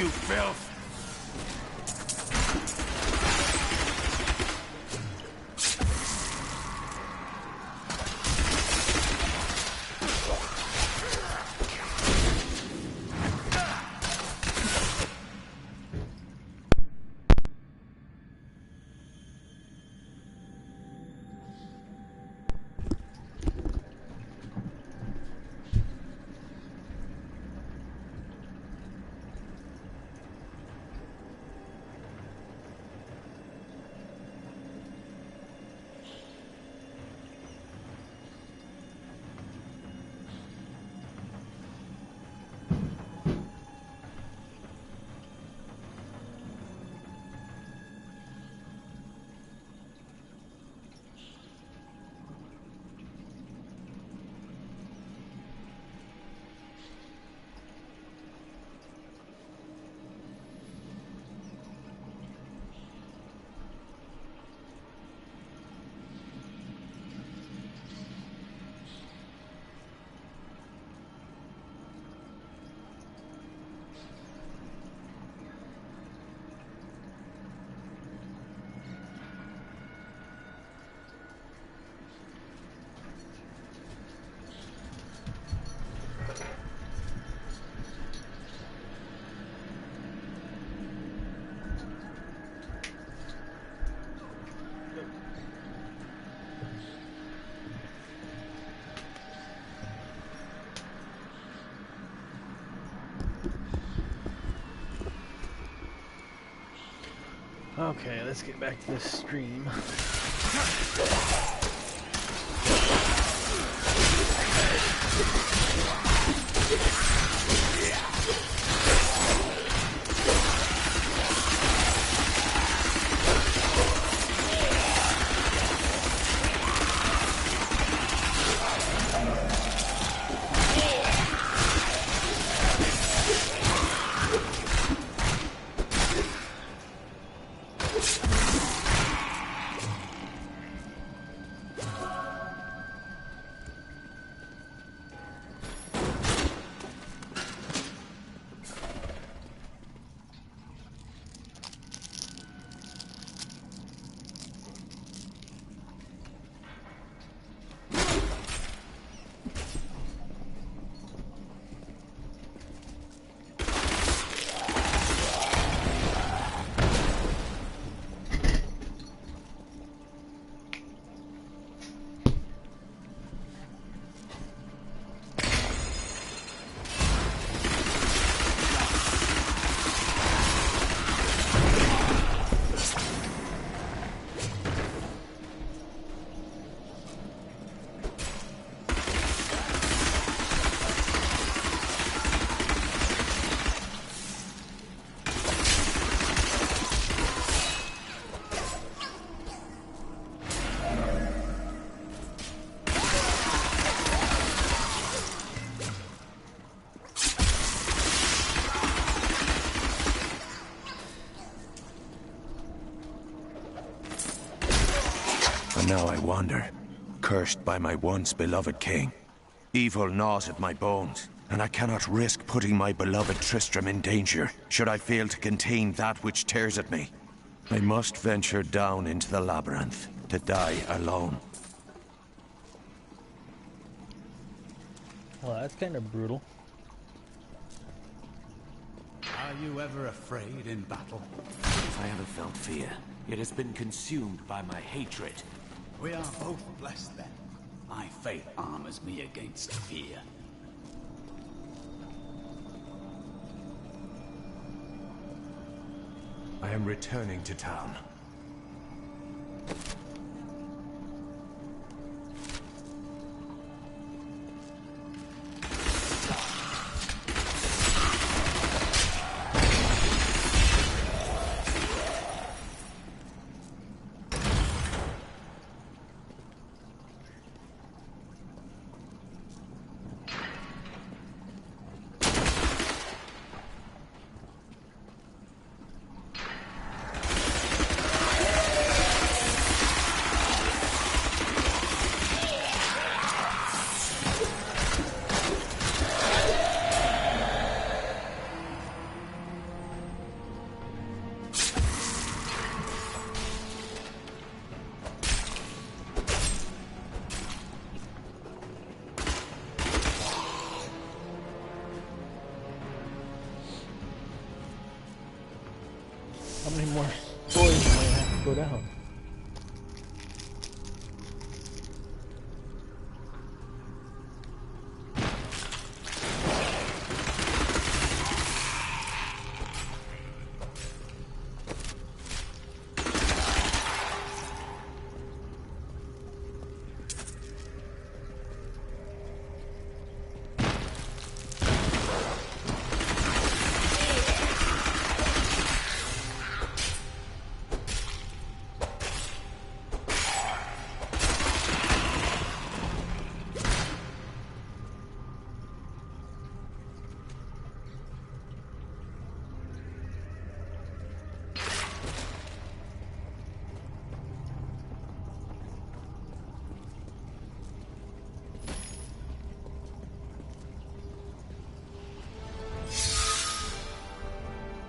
Speaker 6: you filth!
Speaker 1: Okay, let's get back to this stream.
Speaker 4: And now I wander, cursed by my once beloved king. Evil gnaws at my bones, and I cannot risk putting my beloved Tristram in danger, should I fail to contain that which tears at me. I must venture down into the labyrinth, to die alone.
Speaker 1: Well, that's kind of brutal.
Speaker 12: Are you ever afraid in battle?
Speaker 6: I haven't felt fear. It has been consumed by my hatred.
Speaker 12: We are both blessed then. My faith armors me against fear.
Speaker 6: I am returning to town.
Speaker 1: down.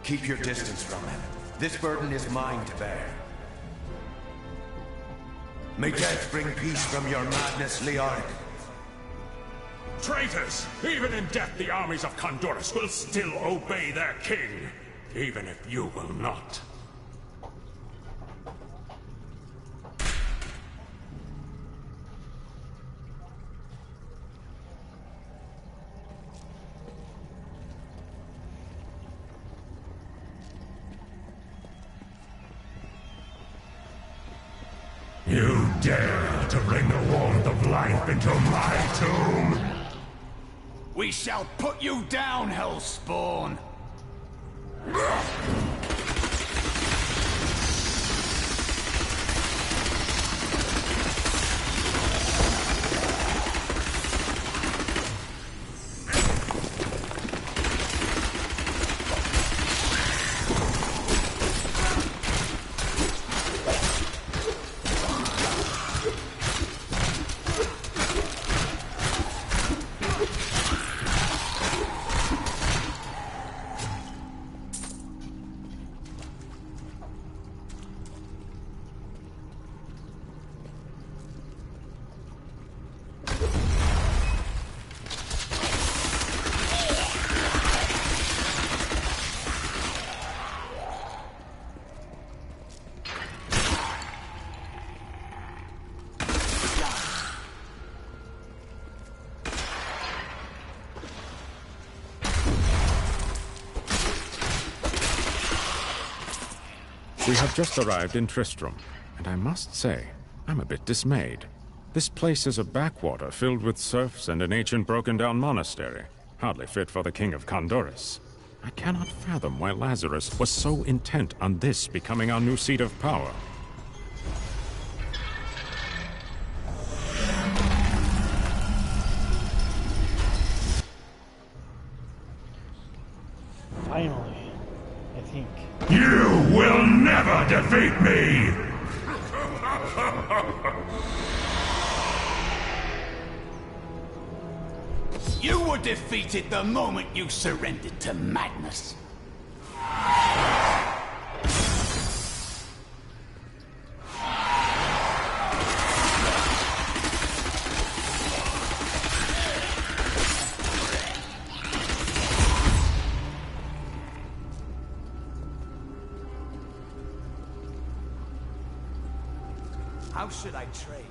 Speaker 4: Keep your distance from him. This burden is mine to bear. May death bring peace from your madness, Leoric.
Speaker 13: Traitors! Even in death, the armies of Condorus will still obey their king, even if you will not. You dare to bring the warmth of life into my tomb?
Speaker 12: We shall put you down, Hellspawn!
Speaker 14: We have just arrived in Tristram, and I must say, I'm a bit dismayed. This place is a backwater filled with serfs and an ancient broken-down monastery, hardly fit for the king of Condorus. I cannot fathom why Lazarus was so intent on this becoming our new seat of power.
Speaker 1: Finally, I think.
Speaker 13: You will never defeat me!
Speaker 12: You were defeated the moment you surrendered to madness. How should I trade?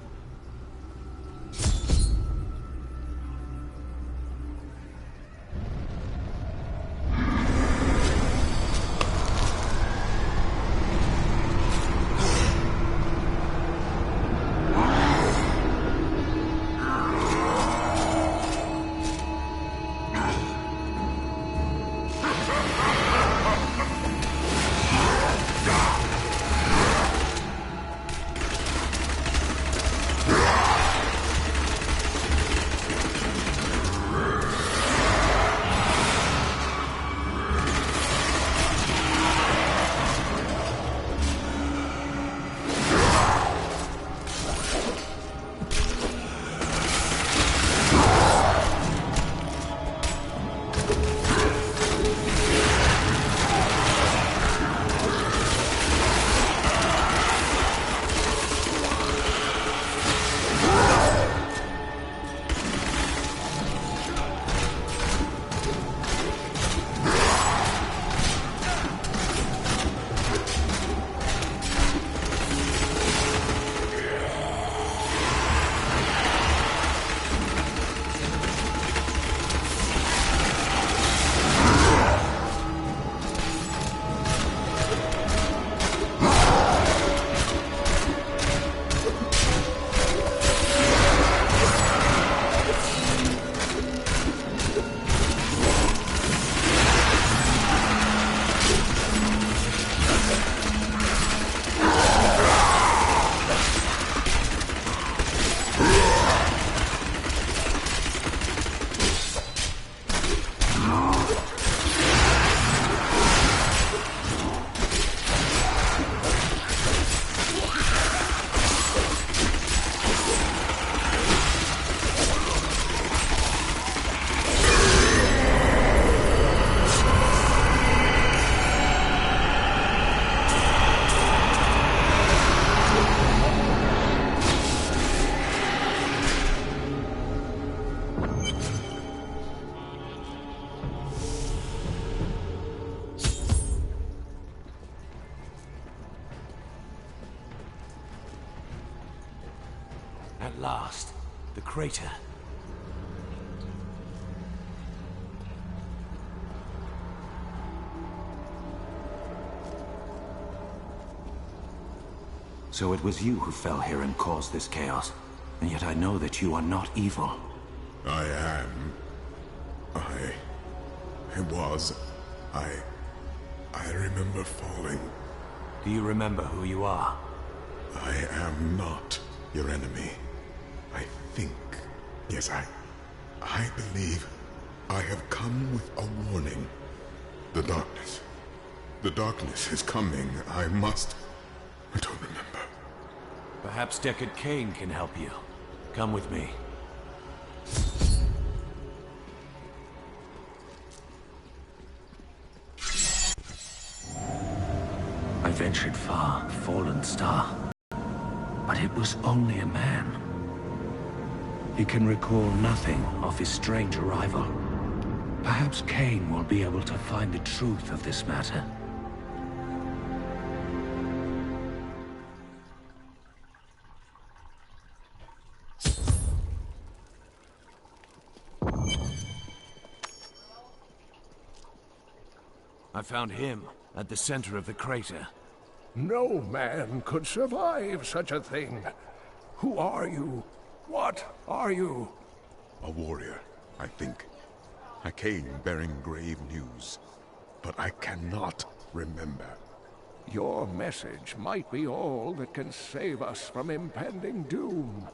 Speaker 6: The crater.
Speaker 4: So it was you who fell here and caused this chaos. And yet I know that you are not evil.
Speaker 15: I am. I remember falling.
Speaker 6: Do you remember who you are?
Speaker 15: I am not your enemy. I think. Yes, I believe I have come with a warning. The darkness. The darkness is coming. I don't remember.
Speaker 6: Perhaps Deckard Cain can help you. Come with me.
Speaker 4: I ventured far, fallen star. But it was only a man. He can recall nothing of his strange arrival. Perhaps Cain will be able to find the truth of this matter.
Speaker 6: I found him at the center of the crater.
Speaker 2: No man could survive such a thing. Who are you? What are you?
Speaker 15: A warrior, I think. I came bearing grave news, but I cannot remember.
Speaker 2: Your message might be all that can save us from impending doom.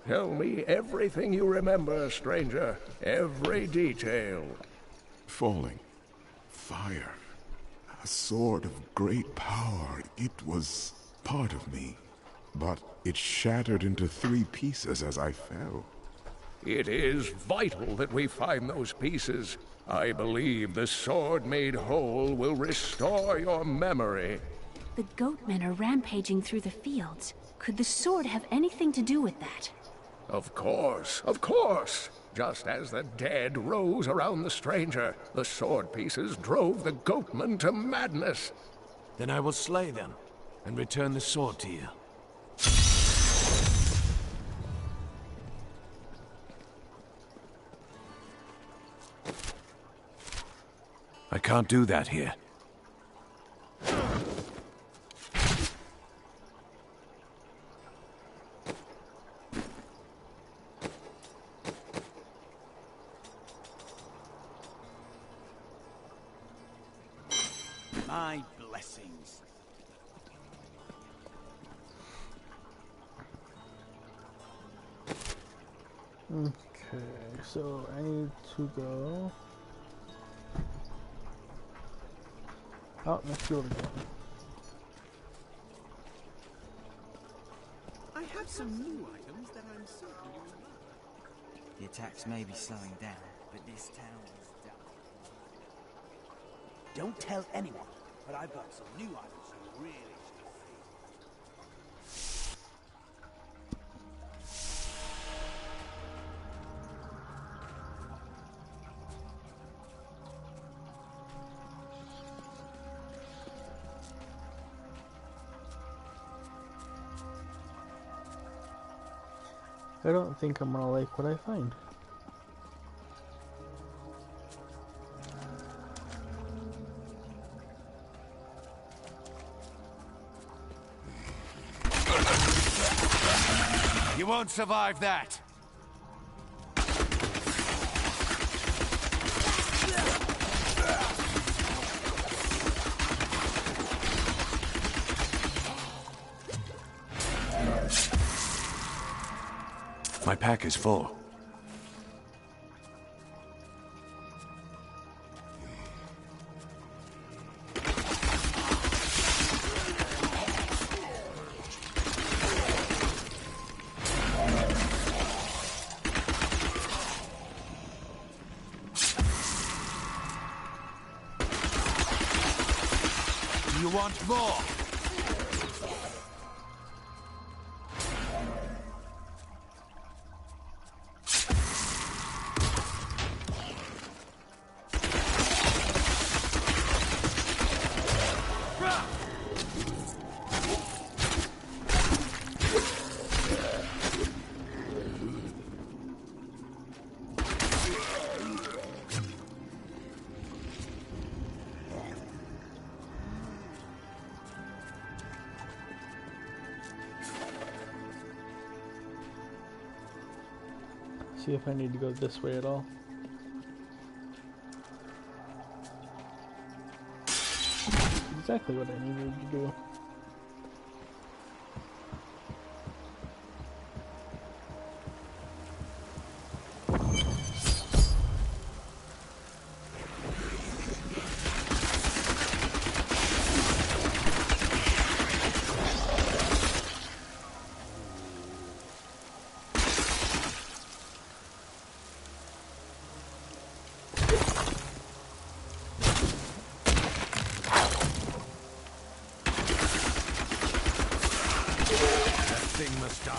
Speaker 2: Tell me everything you remember, stranger. Every detail.
Speaker 15: Falling. Fire. A sword of great power. It was part of me. But it shattered into 3 pieces as I fell.
Speaker 2: It is vital that we find those pieces. I believe the sword made whole will restore your memory.
Speaker 3: The goatmen are rampaging through the fields. Could the sword have anything to do with that?
Speaker 2: Of course, of course. Just as the dead rose around the stranger, the sword pieces drove the goatmen to madness.
Speaker 6: Then I will slay them and return the sword to you.
Speaker 4: I can't do that here.
Speaker 9: My blessings.
Speaker 1: Okay, so I need to go. Oh, let's go again.
Speaker 9: I have some new items that I'm certain you will love.
Speaker 16: The attacks may be slowing down, but this town is done.
Speaker 9: Don't tell anyone, but I've got some new items you really should see.
Speaker 1: I don't think I'm gonna like what I find.
Speaker 6: You won't survive that!
Speaker 4: My pack is full.
Speaker 6: Do you want more?
Speaker 1: See if I need to go this way at all. Exactly what I needed to do.
Speaker 6: Thing must die.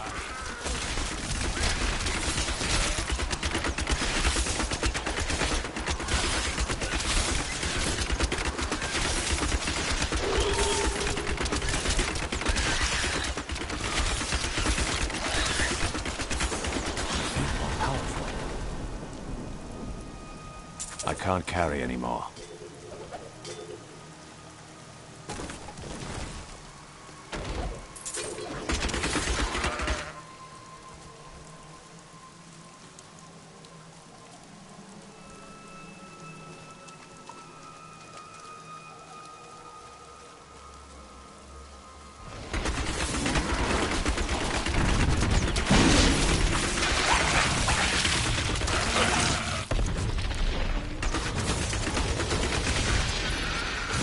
Speaker 4: I can't carry anymore.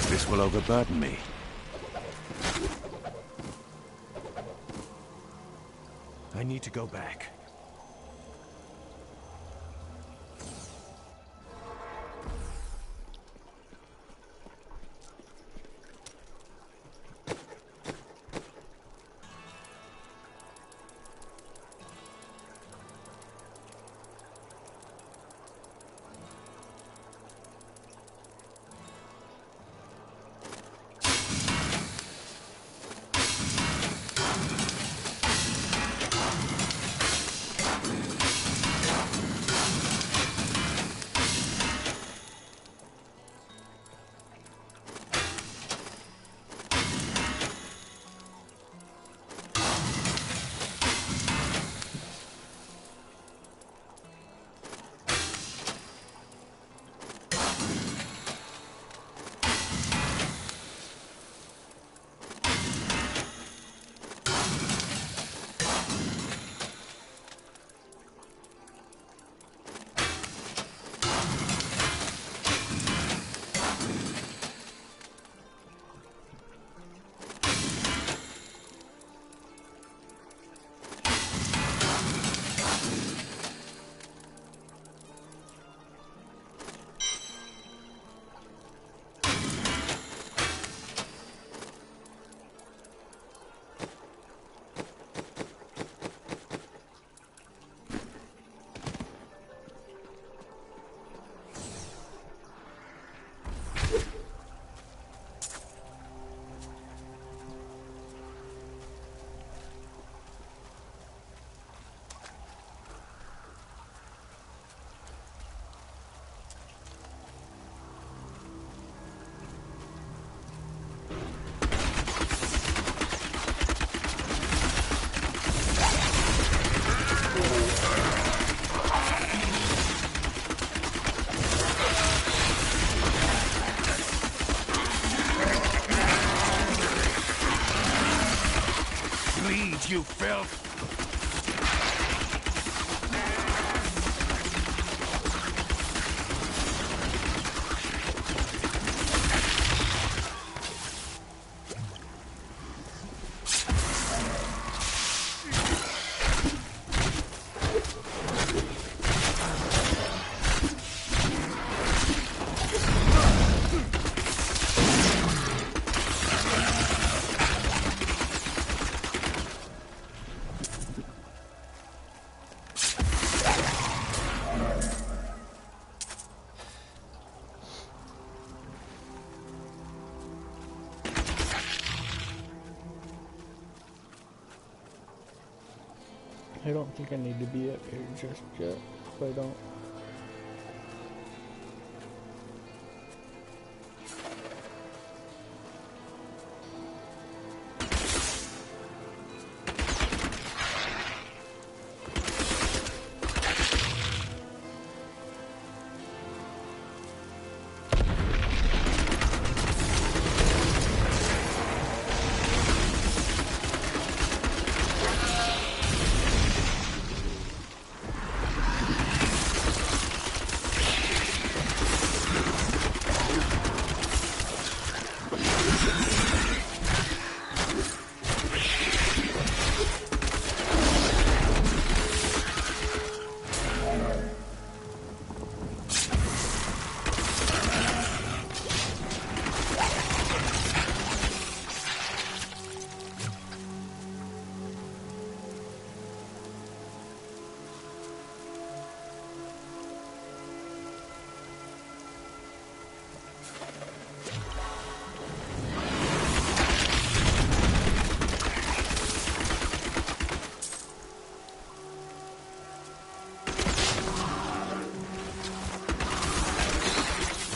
Speaker 4: This will overburden me.
Speaker 6: I need to go back. you filth!
Speaker 1: I don't think I need to be up here just yet, if I don't.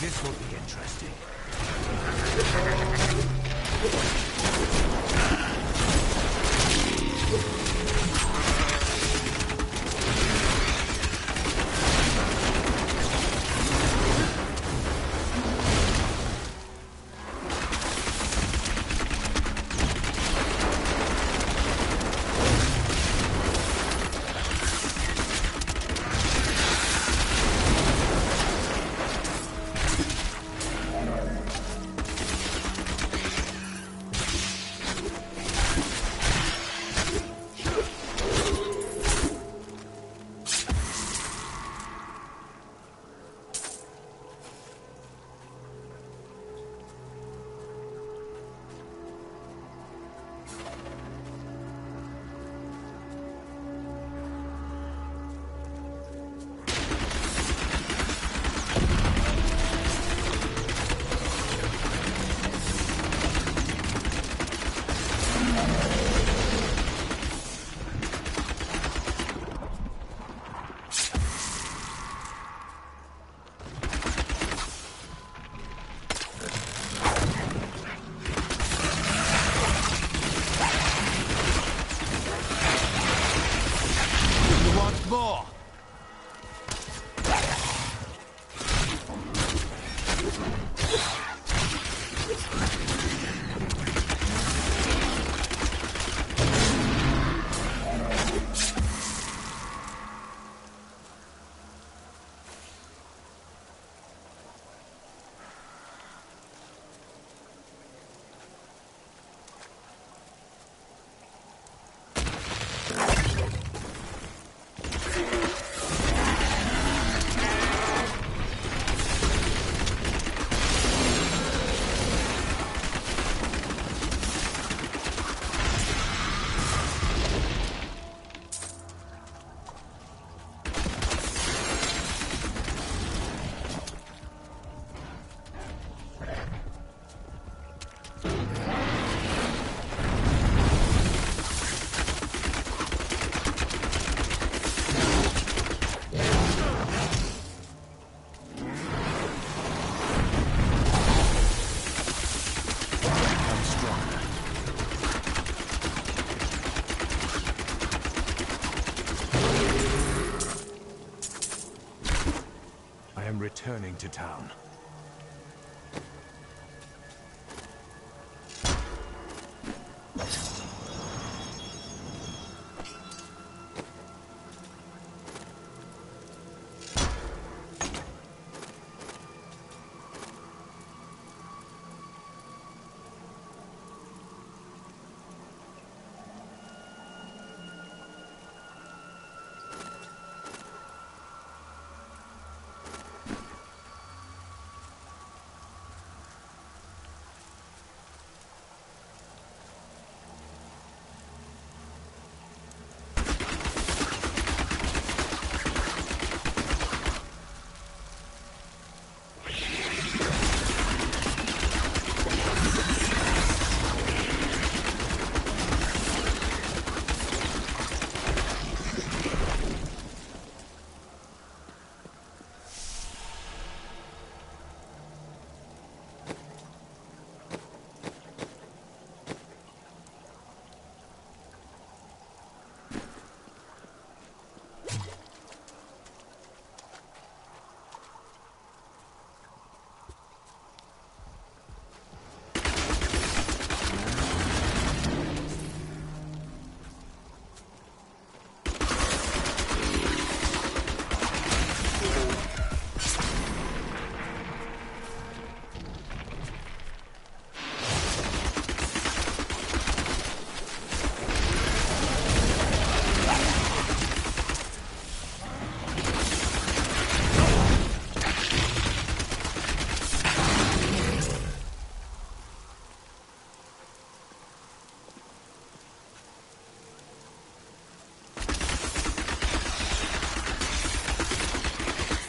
Speaker 6: This will be interesting. More! Returning to town.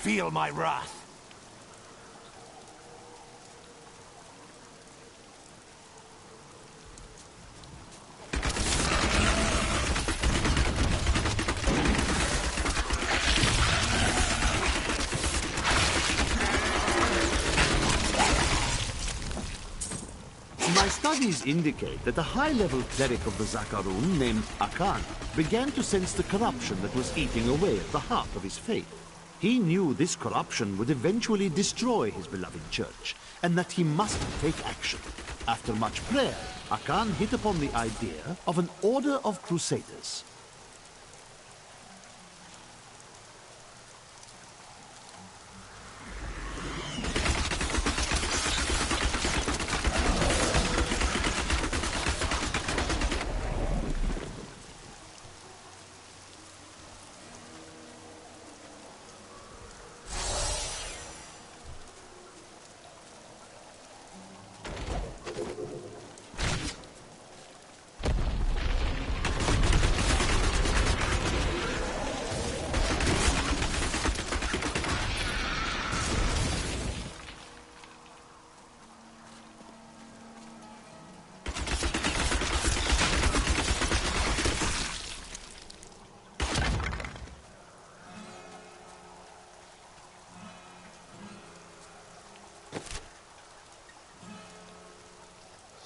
Speaker 6: feel my wrath.
Speaker 8: My studies indicate that a high-level cleric of the Zakarum named Akan began to sense the corruption that was eating away at the heart of his faith. He knew this corruption would eventually destroy his beloved church, and that he must take action. After much prayer, Akan hit upon the idea of an order of crusaders.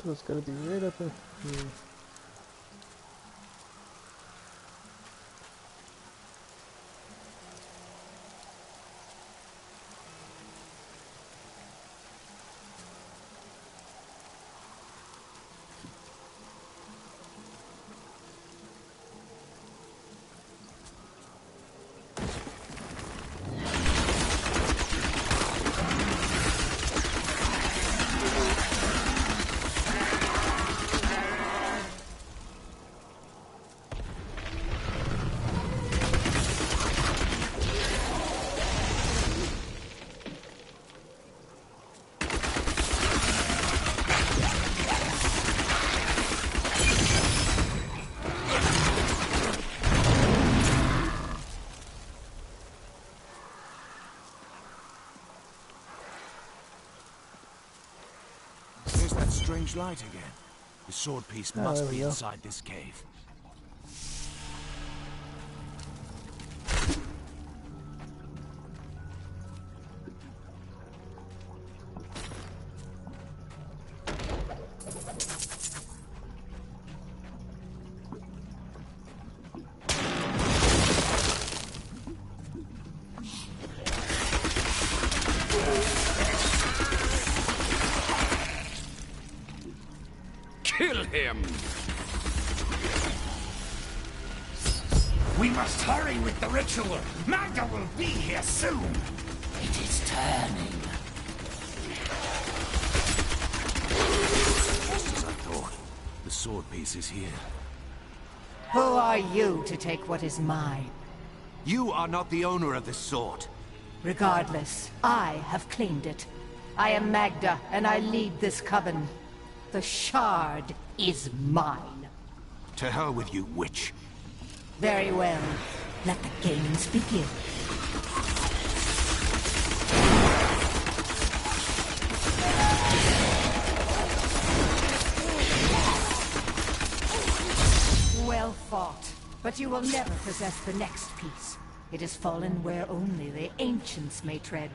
Speaker 1: So it's gotta be right up in here.
Speaker 6: There's that strange light again. The sword piece must be inside this cave.
Speaker 13: Kill him! We must hurry with the ritual. Magda will be here soon. It is turning.
Speaker 6: Just as I thought. The sword piece is here.
Speaker 7: Who are you to take what is mine?
Speaker 6: You are not the owner of this sword.
Speaker 7: Regardless, I have claimed it. I am Magda, and I lead this coven. The shard is mine.
Speaker 6: To hell with you, witch.
Speaker 7: Very well. Let the games begin. Well fought. But you will never possess the next piece. It has fallen where only the ancients may tread.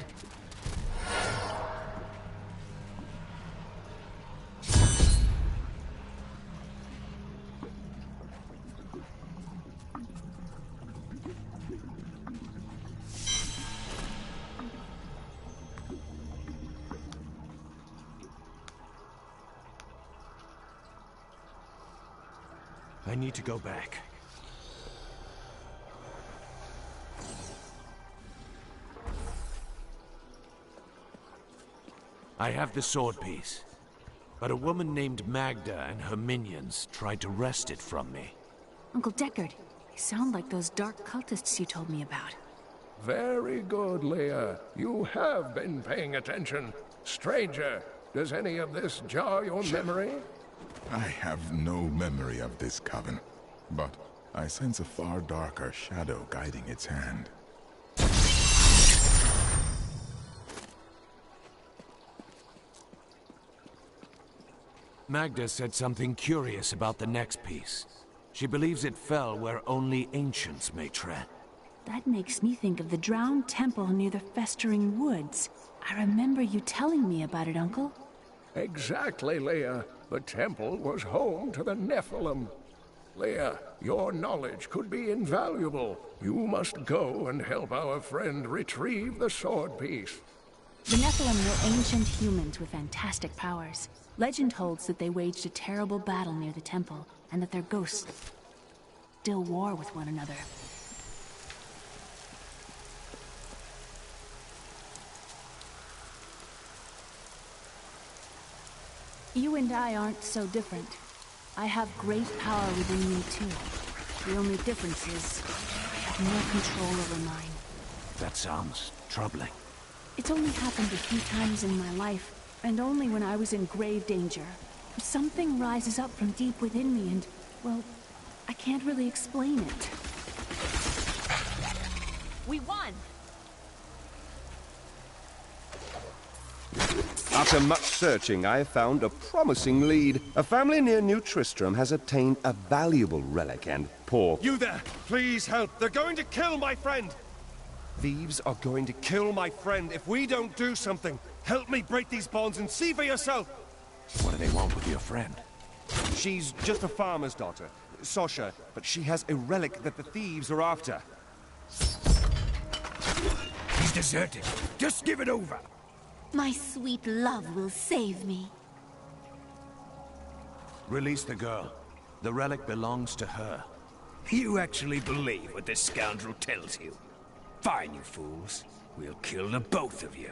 Speaker 6: I need to go back. I have the sword piece, but a woman named Magda and her minions tried to wrest it from me.
Speaker 3: Uncle Deckard, they sound like those dark cultists you told me about.
Speaker 2: Very good, Leah. You have been paying attention. Stranger, does any of this jar your memory?
Speaker 15: I have no memory of this coven, but I sense a far darker shadow guiding its hand.
Speaker 6: Magda said something curious about the next piece. She believes it fell where only ancients may tread.
Speaker 3: That makes me think of the drowned temple near the festering woods. I remember you telling me about it, Uncle.
Speaker 2: Exactly, Leah. The temple was home to the Nephilim. Leah, your knowledge could be invaluable. You must go and help our friend retrieve the sword piece.
Speaker 3: The Nephilim were ancient humans with fantastic powers. Legend holds that they waged a terrible battle near the temple, and that their ghosts still war with one another. You and I aren't so different. I have great power within me, too. The only difference is I have more control over mine.
Speaker 6: That sounds troubling.
Speaker 3: It's only happened a few times in my life, and only when I was in grave danger. Something rises up from deep within me and, well, I can't really explain it.
Speaker 11: We won!
Speaker 17: After much searching, I have found a promising lead. A family near New Tristram has obtained a valuable relic and poor...
Speaker 18: You there! Please help! They're going to kill my friend! Thieves are going to kill my friend if we don't do something. Help me break these bonds and see for yourself!
Speaker 6: What do they want with your friend?
Speaker 18: She's just a farmer's daughter, Sasha, but she has a relic that the thieves are after.
Speaker 6: He's deserted. Just give it over.
Speaker 11: My sweet love will save me.
Speaker 6: Release the girl. The relic belongs to her.
Speaker 19: You actually believe what this scoundrel tells you? Fine, you fools. We'll kill the both of you.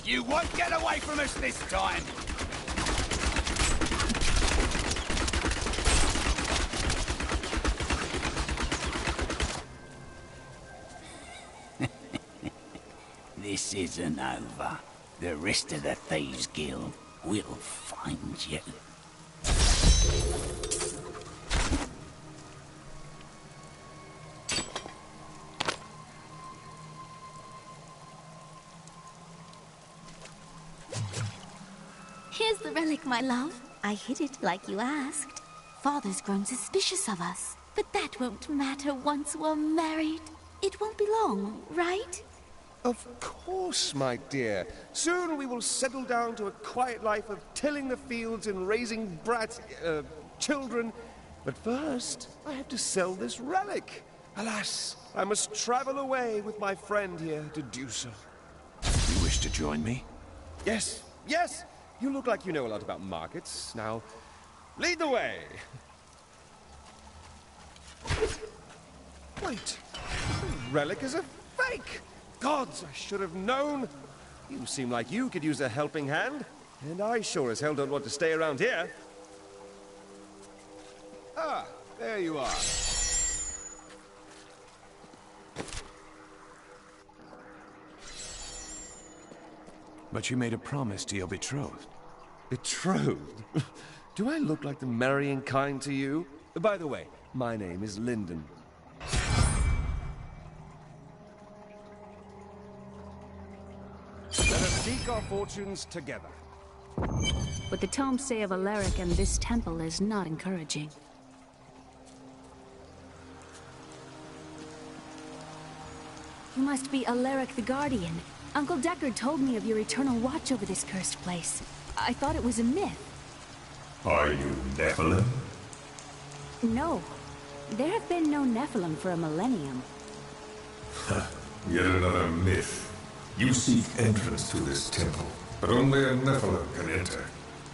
Speaker 12: You won't get away from us this time!
Speaker 19: This isn't over. The rest of the Thieves' Guild will find you.
Speaker 11: Here's the relic, my love. I hid it like you asked. Father's grown suspicious of us, but that won't matter once we're married. It won't be long, right?
Speaker 18: Of course, my dear. Soon we will settle down to a quiet life of tilling the fields and raising children. But first, I have to sell this relic. Alas, I must travel away with my friend here to do so.
Speaker 6: You wish to join me?
Speaker 18: Yes, yes! You look like you know a lot about markets. Now, lead the way! Wait, the relic is a fake! Gods, I should have known! You seem like you could use a helping hand, and I sure as hell don't want to stay around here. Ah, there you are.
Speaker 6: But you made a promise to your betrothed.
Speaker 18: Betrothed? Do I look like the marrying kind to you? By the way, my name is Lyndon. Let us seek our fortunes together.
Speaker 3: What the tomes say of Alaric and this temple is not encouraging. You must be Alaric the Guardian. Uncle Deckard told me of your eternal watch over this cursed place. I thought it was a myth.
Speaker 15: Are you Nephilim?
Speaker 3: No. There have been no Nephilim for a millennium.
Speaker 15: Yet another myth. You seek entrance to this temple, but only a Nephilim can enter.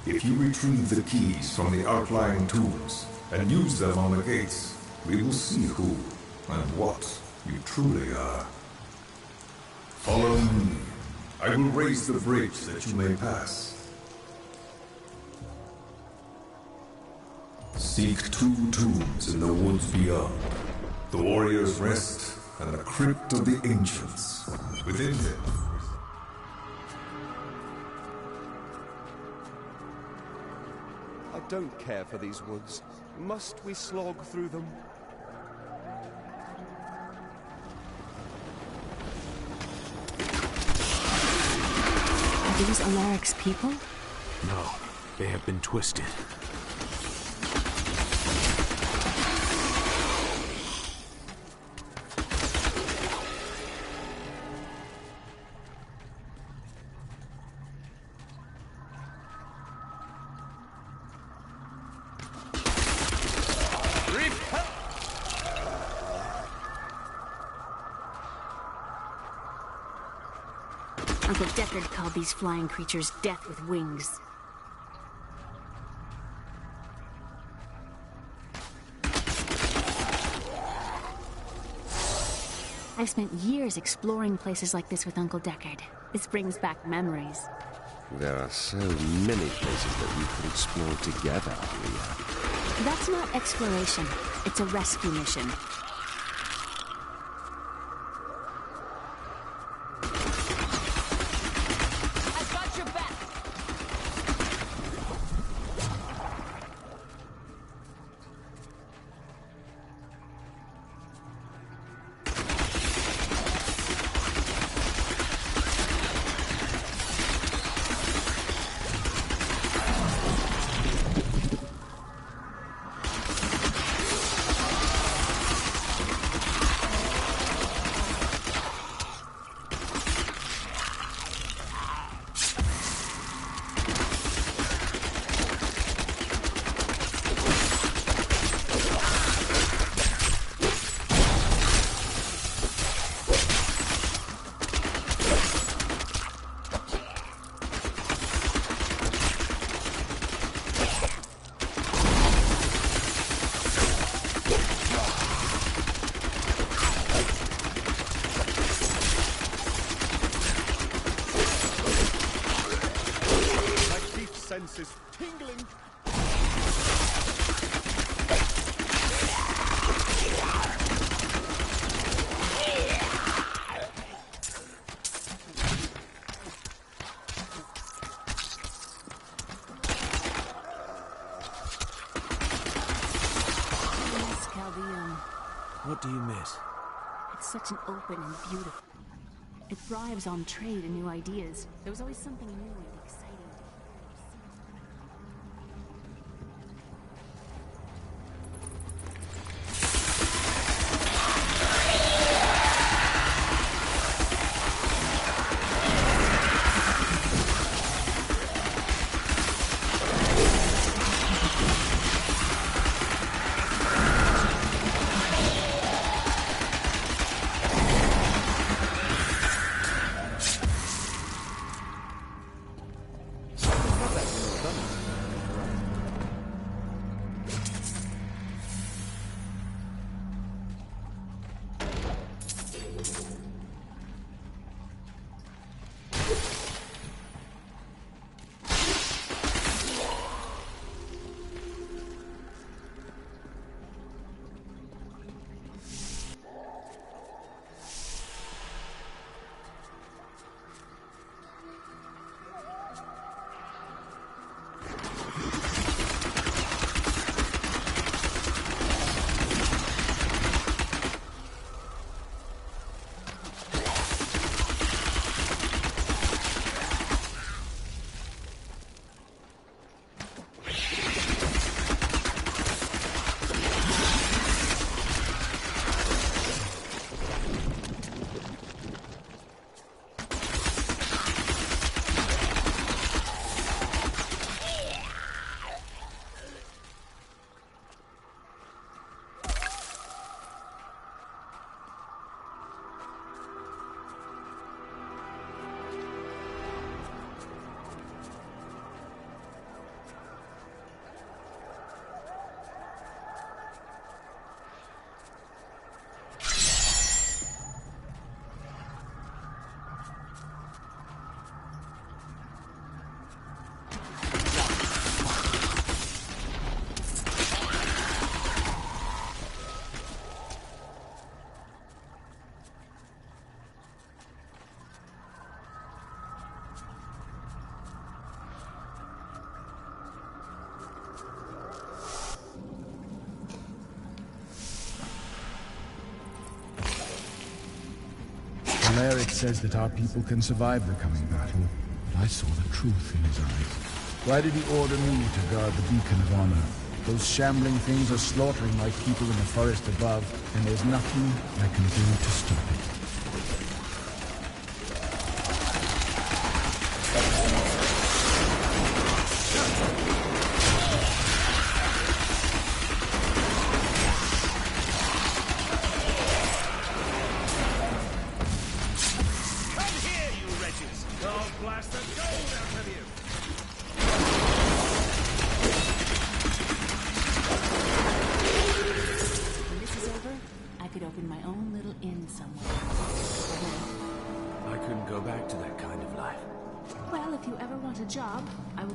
Speaker 15: If you retrieve the keys from the outlying tombs and use them on the gates, we will see who and what you truly are. Follow me. I will raise the bridge that you may pass. Seek 2 tombs in the woods beyond. The warrior's rest and the crypt of the ancients. Within them.
Speaker 18: I
Speaker 17: don't care for these woods. Must we slog through them?
Speaker 3: Are these Alaric's people?
Speaker 6: No, they have been twisted.
Speaker 3: Uncle Deckard called these flying creatures death with wings. I've spent years exploring places like this with Uncle Deckard. This brings back memories.
Speaker 17: There are so many places that we could explore together, Leah.
Speaker 3: That's not exploration. It's a rescue mission.
Speaker 17: Senses tingling.
Speaker 6: What do you miss?
Speaker 3: It's such an open and beautiful. It thrives on trade and new ideas. There was always something new and exciting.
Speaker 20: Alaric says that our people can survive the coming battle, but I saw the truth in his eyes. Why did he order me to guard the beacon of honor? Those shambling things are slaughtering my people in the forest above, and there's nothing I can do to stop it.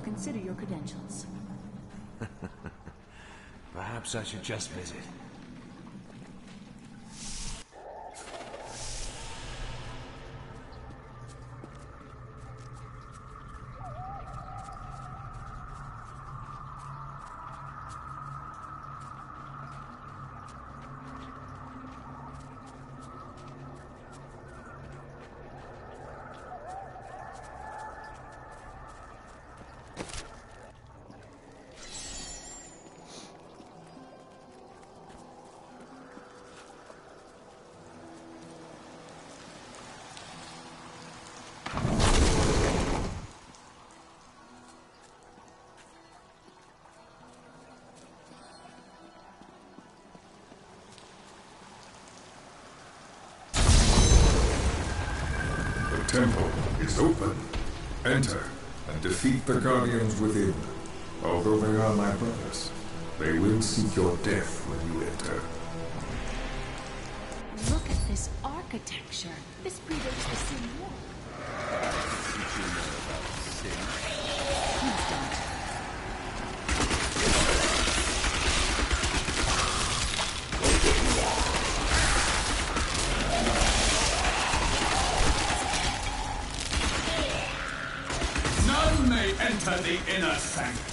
Speaker 3: Consider your credentials.
Speaker 6: Perhaps I should just visit.
Speaker 15: The temple is open. Enter and defeat the guardians within. Although they are my brothers, they will seek your death when you enter.
Speaker 3: Look at this architecture. This predates the Sin War.
Speaker 12: Did you know about sin?
Speaker 3: Please don't.
Speaker 12: None may enter the inner sanctum.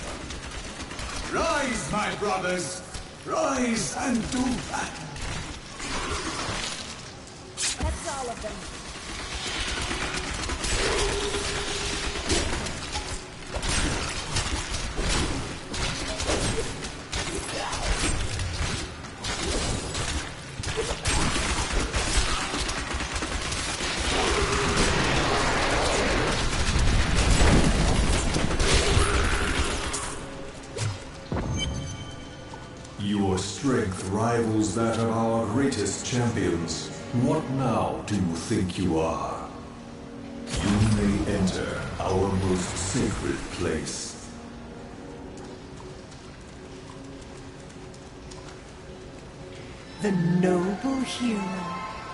Speaker 12: Rise, my brothers! Rise and do battle!
Speaker 11: That's all of them.
Speaker 15: Your strength rivals that of our greatest champions. What now do you think you are? You may enter our most sacred place.
Speaker 21: The noble hero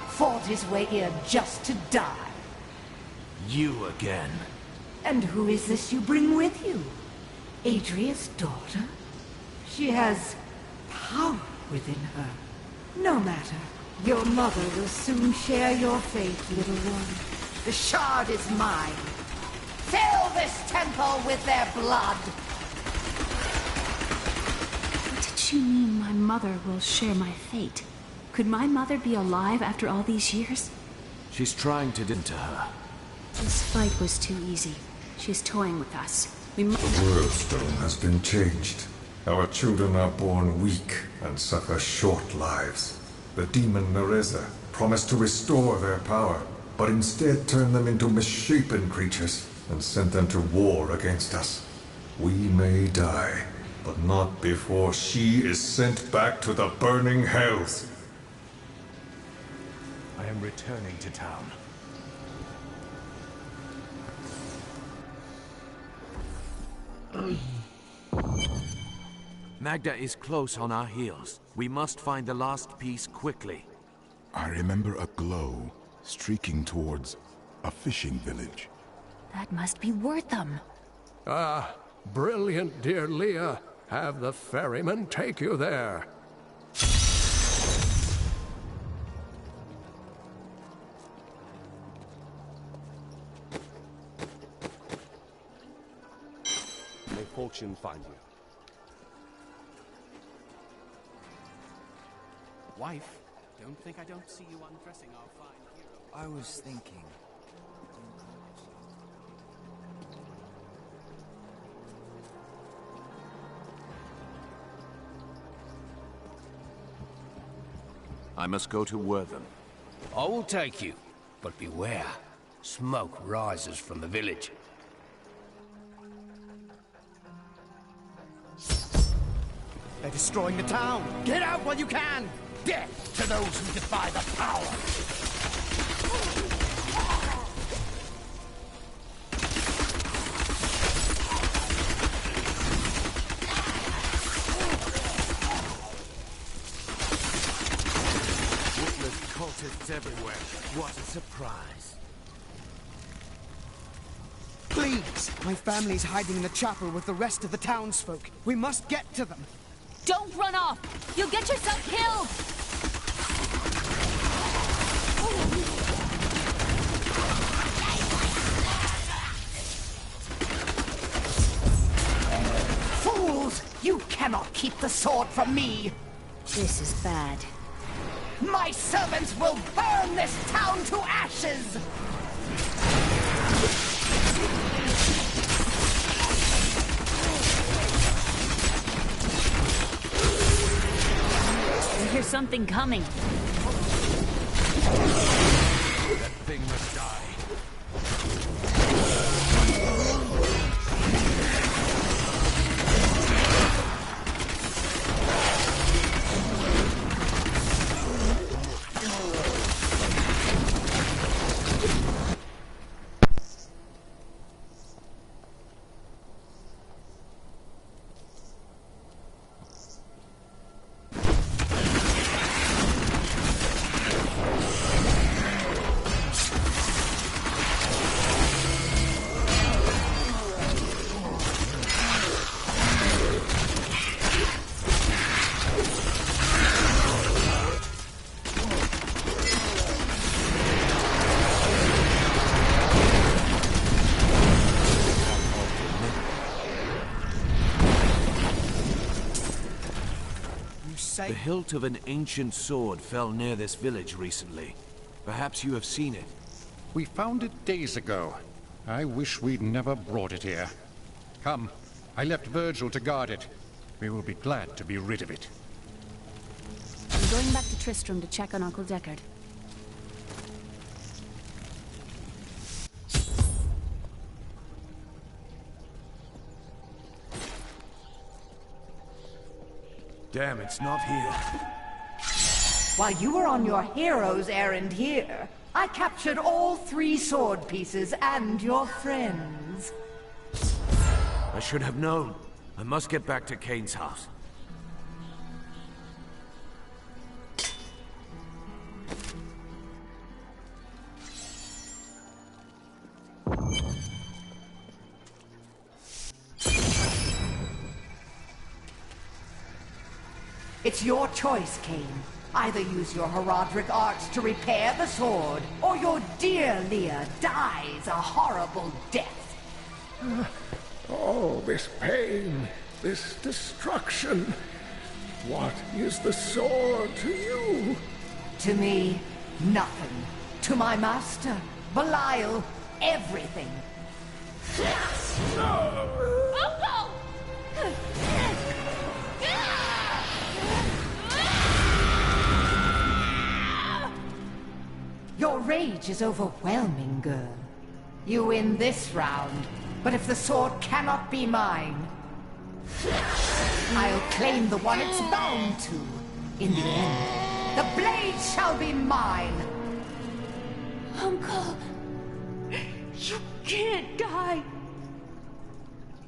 Speaker 21: fought his way here just to die.
Speaker 6: You again.
Speaker 21: And who is this you bring with you? Adria's daughter? She has power within her. No matter. Your mother will soon share your fate, little one. The shard is mine. Fill this temple with their blood!
Speaker 3: What did she mean my mother will share my fate? Could my mother be alive after all these years?
Speaker 6: She's trying to do to her.
Speaker 3: This fight was too easy. She's toying with us. We must...
Speaker 15: The world stone has been changed. Our children are born weak and suffer short lives. The demon Nereza promised to restore their power, but instead turned them into misshapen creatures and sent them to war against us. We may die, but not before she is sent back to the burning hells.
Speaker 6: I am returning to town. Magda is close on our heels. We must find the last piece quickly.
Speaker 15: I remember a glow streaking towards a fishing village.
Speaker 3: That must be Wortham.
Speaker 2: Ah, brilliant, dear Leah. Have the ferryman take you there.
Speaker 18: May fortune find you.
Speaker 5: Wife, don't think I don't see you undressing our fine hero.
Speaker 16: I was thinking...
Speaker 6: I must go to Wortham.
Speaker 19: I will take you, but beware. Smoke rises from the village.
Speaker 9: They're destroying the town! Get out while you can! Death to those who defy the power!
Speaker 6: Cultists everywhere. What a surprise.
Speaker 9: Please! My family's hiding in the chapel with the rest of the townsfolk. We must get to them.
Speaker 3: Don't run off! You'll get yourself killed!
Speaker 21: Fools! You cannot keep the sword from me!
Speaker 3: This is bad.
Speaker 21: My servants will burn this town to ashes!
Speaker 3: I hear something coming.
Speaker 6: That thing must die. The hilt of an ancient sword fell near this village recently. Perhaps you have seen it.
Speaker 2: We found it days ago. I wish we'd never brought it here. Come, I left Virgil to guard it. We will be glad to be rid of it.
Speaker 3: I'm going back to Tristram to check on Uncle Deckard.
Speaker 6: Damn, it's not here.
Speaker 21: While you were on your hero's errand here, I captured all 3 sword pieces and your friends.
Speaker 6: I should have known. I must get back to Kane's house.
Speaker 21: It's your choice, Kane. Either use your Herodric arts to repair the sword, or your dear Leah dies a horrible death.
Speaker 2: Oh, this pain, this destruction. What is the sword to you?
Speaker 21: To me, nothing. To my master, Belial, everything.
Speaker 11: Uncle!
Speaker 21: Your rage is overwhelming, girl. You win this round, but if the sword cannot be mine, I'll claim the one it's bound to. In the end, the blade shall be mine.
Speaker 11: Uncle, you can't die.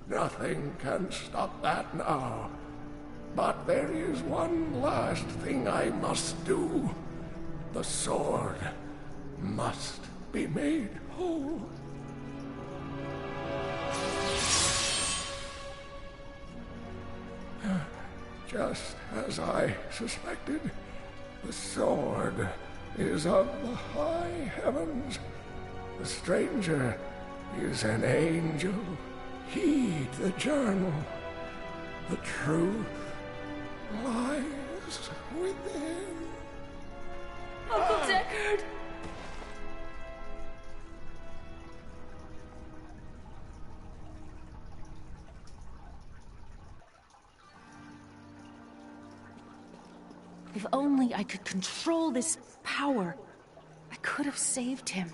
Speaker 2: Nothing can stop that now. But there is one last thing I must do. The sword must be made whole. Just as I suspected, the sword is of the high heavens. The stranger is an angel. Heed the journal. The truth lies within.
Speaker 11: Uncle Deckard!
Speaker 3: If only I could control this power, I could have saved him.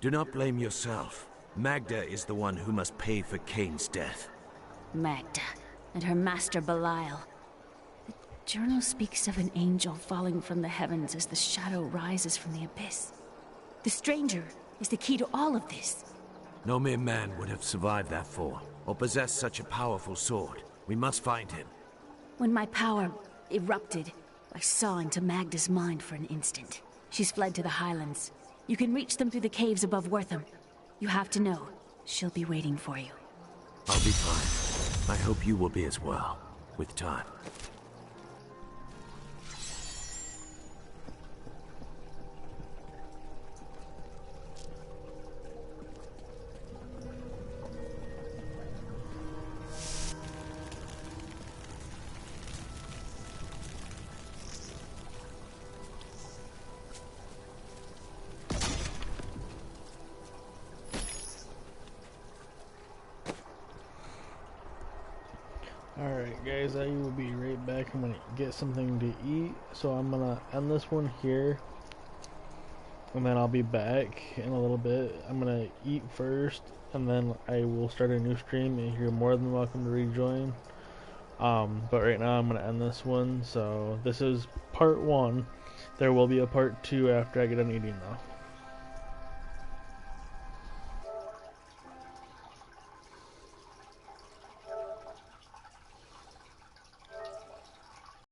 Speaker 6: Do not blame yourself. Magda is the one who must pay for Cain's death.
Speaker 3: Magda and her master Belial. The journal speaks of an angel falling from the heavens as the shadow rises from the abyss. The stranger is the key to all of this.
Speaker 6: No mere man would have survived that fall, or possessed such a powerful sword. We must find him.
Speaker 3: When my power erupted, I saw into Magda's mind for an instant. She's fled to the highlands. You can reach them through the caves above Wortham. You have to know, she'll be waiting for you.
Speaker 6: I'll be fine. I hope you will be as well, with time.
Speaker 1: Alright guys, I will be right back. I'm gonna get something to eat, so I'm gonna end this one here, and then I'll be back in a little bit. I'm gonna eat first, and then I will start a new stream, and you're more than welcome to rejoin. But right now I'm gonna end this one, so this is part 1. There will be a part 2 after I get done eating though.